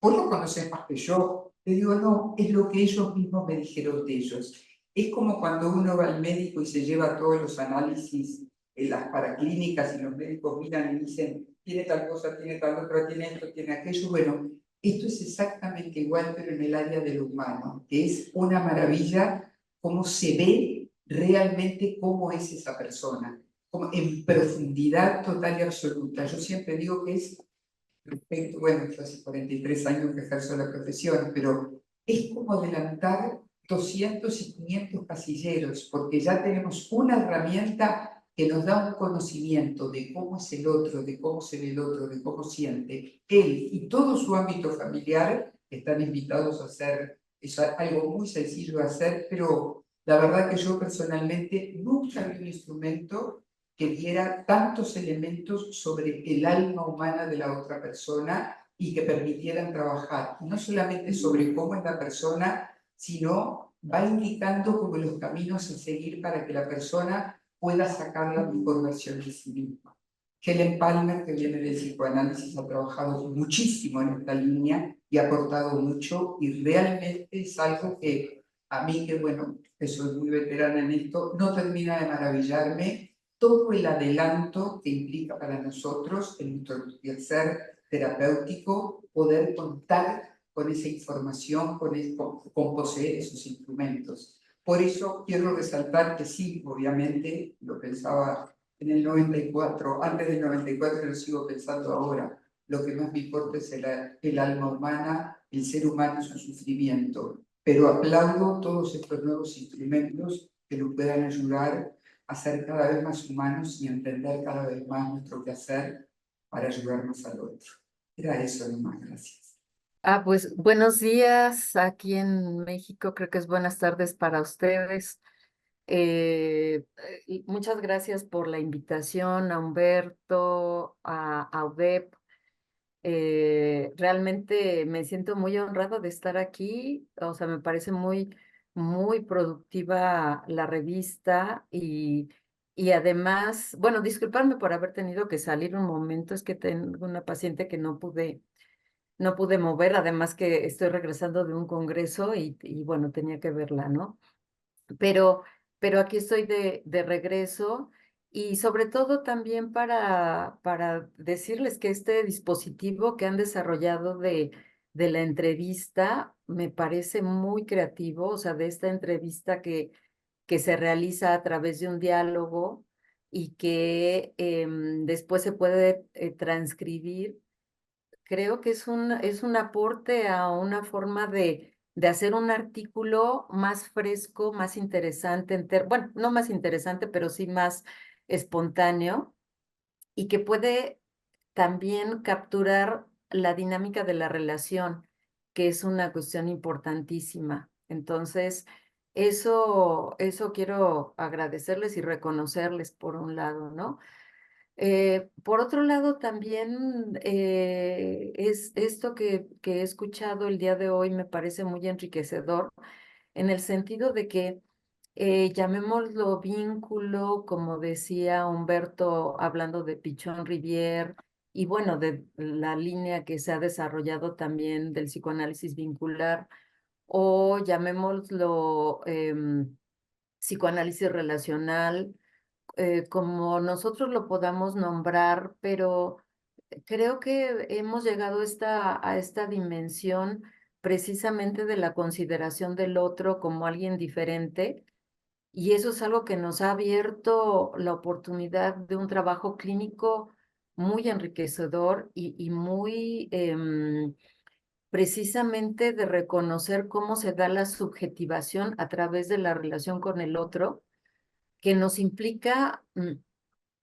vos lo conocés más que yo. Le digo, no, es lo que ellos mismos me dijeron de ellos. Es como cuando uno va al médico y se lleva todos los análisis en las paraclínicas y los médicos miran y dicen, tiene tal cosa, tiene tal otra, tiene esto, tiene aquello. Bueno, esto es exactamente igual, pero en el área de lo humano, que es una maravilla cómo se ve realmente cómo es esa persona, como en profundidad total y absoluta. Yo siempre digo que es respecto, bueno, yo hace 43 años que ejerzo la profesión, pero es como adelantar 200 y 500 casilleros, porque ya tenemos una herramienta que nos da un conocimiento de cómo es el otro, de cómo se ve el otro, de cómo siente él y todo su ámbito familiar, están invitados a hacer. Es algo muy sencillo de hacer, pero la verdad que yo personalmente nunca vi un instrumento que diera tantos elementos sobre el alma humana de la otra persona y que permitieran trabajar, no solamente sobre cómo es la persona, sino va indicando como los caminos a seguir para que la persona pueda sacar la mejor versión de sí misma. Helen Palmer, que viene del psicoanálisis, ha trabajado muchísimo en esta línea y ha aportado mucho, y realmente es algo que a mí, que bueno, que soy muy veterana en esto, no termina de maravillarme todo el adelanto que implica para nosotros, en nuestro quehacer terapéutico, poder contar con esa información, con poseer esos instrumentos. Por eso quiero resaltar que sí, obviamente, lo pensaba en el 94, antes del 94 lo sigo pensando ahora, lo que más me importa es el alma humana, el ser humano es un sufrimiento, pero aplaudo todos estos nuevos instrumentos que nos puedan ayudar a ser cada vez más humanos y a entender cada vez más nuestro quehacer para ayudarnos al otro. Era eso nomás, gracias. Pues buenos días aquí en México, creo que es buenas tardes para ustedes. Y muchas gracias por la invitación a Humberto, a UDEP. Realmente me siento muy honrada de estar aquí, o sea, me parece muy productiva la revista y además, bueno, disculparme por haber tenido que salir un momento, es que tengo una paciente que no pude mover, además que estoy regresando de un congreso y bueno, tenía que verla, ¿no? Pero, pero aquí estoy de regreso y sobre todo también para decirles que este dispositivo que han desarrollado de la entrevista me parece muy creativo, o sea, de esta entrevista que se realiza a través de un diálogo y que después se puede transcribir. Creo que es un aporte a una forma de hacer un artículo más fresco, más interesante, bueno, no más interesante, pero sí más espontáneo y que puede también capturar la dinámica de la relación, que es una cuestión importantísima. Entonces, eso quiero agradecerles y reconocerles por un lado, ¿no? Por otro lado, también es esto que he escuchado el día de hoy me parece muy enriquecedor en el sentido de que llamémoslo vínculo, como decía Humberto, hablando de Pichon Rivière, y bueno, de la línea que se ha desarrollado también del psicoanálisis vincular, o llamémoslo psicoanálisis relacional, como nosotros lo podamos nombrar, pero creo que hemos llegado a esta dimensión precisamente de la consideración del otro como alguien diferente, y eso es algo que nos ha abierto la oportunidad de un trabajo clínico muy enriquecedor y muy precisamente de reconocer cómo se da la subjetivación a través de la relación con el otro, que nos implica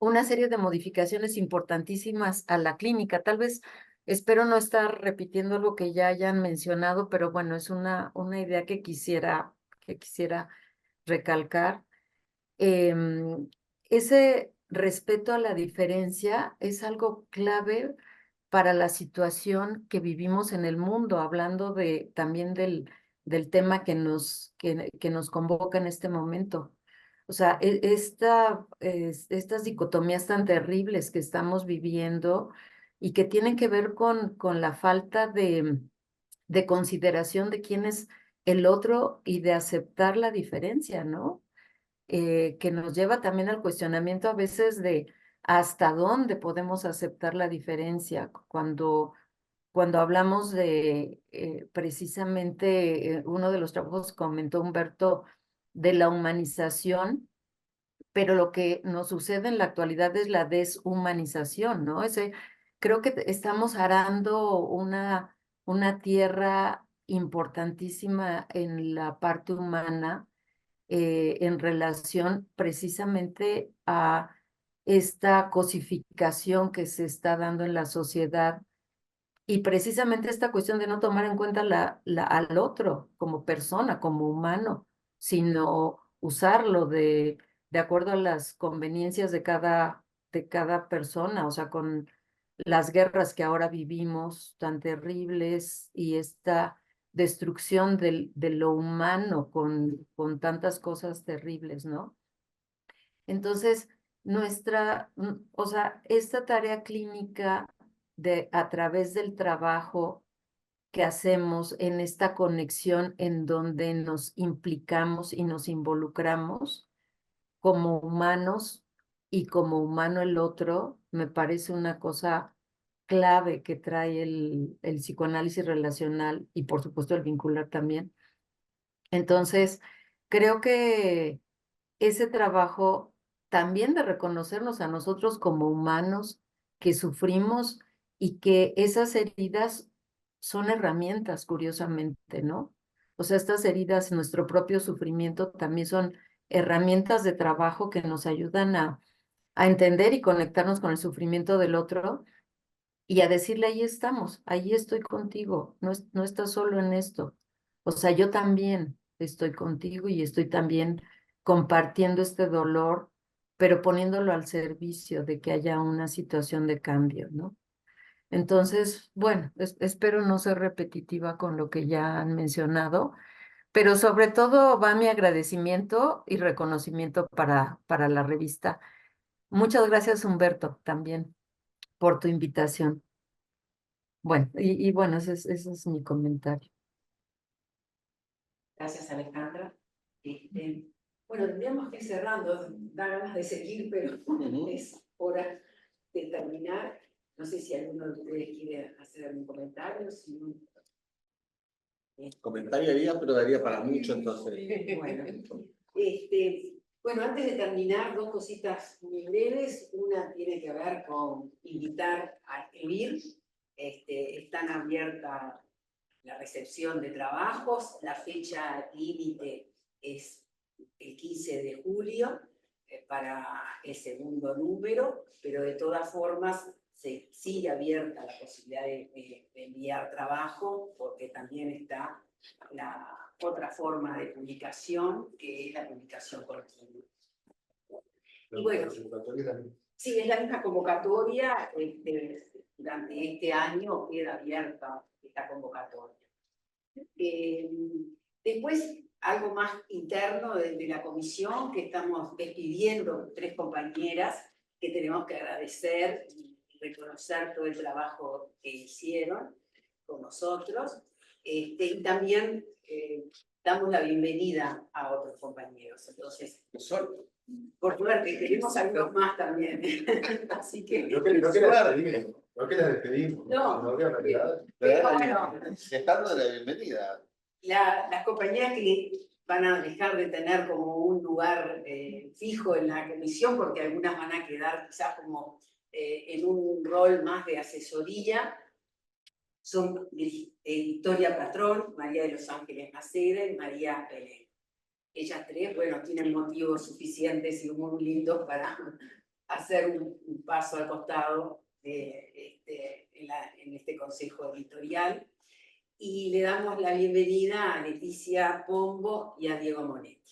una serie de modificaciones importantísimas a la clínica. Tal vez espero no estar repitiendo algo que ya hayan mencionado, pero bueno, es una idea que quisiera recalcar. Ese respeto a la diferencia es algo clave para la situación que vivimos en el mundo, hablando también del tema que nos convoca en este momento. O sea, estas dicotomías tan terribles que estamos viviendo y que tienen que ver con la falta de consideración de quién es el otro y de aceptar la diferencia, ¿no? Que nos lleva también al cuestionamiento a veces de hasta dónde podemos aceptar la diferencia cuando hablamos de precisamente uno de los trabajos que comentó Humberto de la humanización, pero lo que nos sucede en la actualidad es la deshumanización, ¿no? Creo que estamos arando una tierra importantísima en la parte humana en relación precisamente a esta cosificación que se está dando en la sociedad y precisamente esta cuestión de no tomar en cuenta al otro como persona, como humano, sino usarlo de acuerdo a las conveniencias de cada persona, o sea, con las guerras que ahora vivimos tan terribles y esta destrucción de lo humano con tantas cosas terribles, ¿no? Entonces, o sea, esta tarea clínica a través del trabajo que hacemos en esta conexión en donde nos implicamos y nos involucramos como humanos y como humano el otro, me parece una cosa clave que trae el psicoanálisis relacional y por supuesto el vincular también. Entonces, creo que ese trabajo también de reconocernos a nosotros como humanos que sufrimos y que esas heridas son herramientas, curiosamente, ¿no? O sea, estas heridas, nuestro propio sufrimiento también son herramientas de trabajo que nos ayudan a entender y conectarnos con el sufrimiento del otro y a decirle, ahí estamos, ahí estoy contigo, no estás solo en esto. O sea, yo también estoy contigo y estoy también compartiendo este dolor, pero poniéndolo al servicio de que haya una situación de cambio, ¿no? Entonces, bueno, espero no ser repetitiva con lo que ya han mencionado, pero sobre todo va mi agradecimiento y reconocimiento para la revista. Muchas gracias, Humberto, también por tu invitación. Bueno, y bueno, ese es mi comentario. Gracias, Alejandra. Bueno, tendríamos que ir cerrando, da ganas de seguir, pero es hora de terminar. No sé si alguno de ustedes quiere hacer algún comentario. Si no... Comentario haría, pero daría para mucho entonces. Bueno, antes de terminar, dos cositas muy breves. Una tiene que ver con invitar a escribir. Están abiertas la recepción de trabajos. La fecha límite es el 15 de julio para el segundo número, pero de todas formas sigue abierta la posibilidad de enviar trabajo, porque también está la otra forma de publicación, que es la publicación continua. Y bueno, sí, es la misma convocatoria. Durante este año queda abierta esta convocatoria. Después, algo más interno de la comisión, que estamos despidiendo 3 compañeras que tenemos que agradecer y reconocer todo el trabajo que hicieron con nosotros. Y también damos la bienvenida a otros compañeros. Entonces, por suerte, tenemos algunos más también. Así que... No que las despedimos. No, había realidad. bueno, Estando de la bienvenida. las compañías que van a dejar de tener como un lugar fijo en la comisión, porque algunas van a quedar quizás como en un rol más de asesoría, son Victoria Patrón, María de los Ángeles Maceda y María Belén. Ellas 3, bueno, tienen motivos suficientes y muy lindos para hacer un paso al costado en este consejo editorial. Y le damos la bienvenida a Leticia Pombo y a Diego Monetti.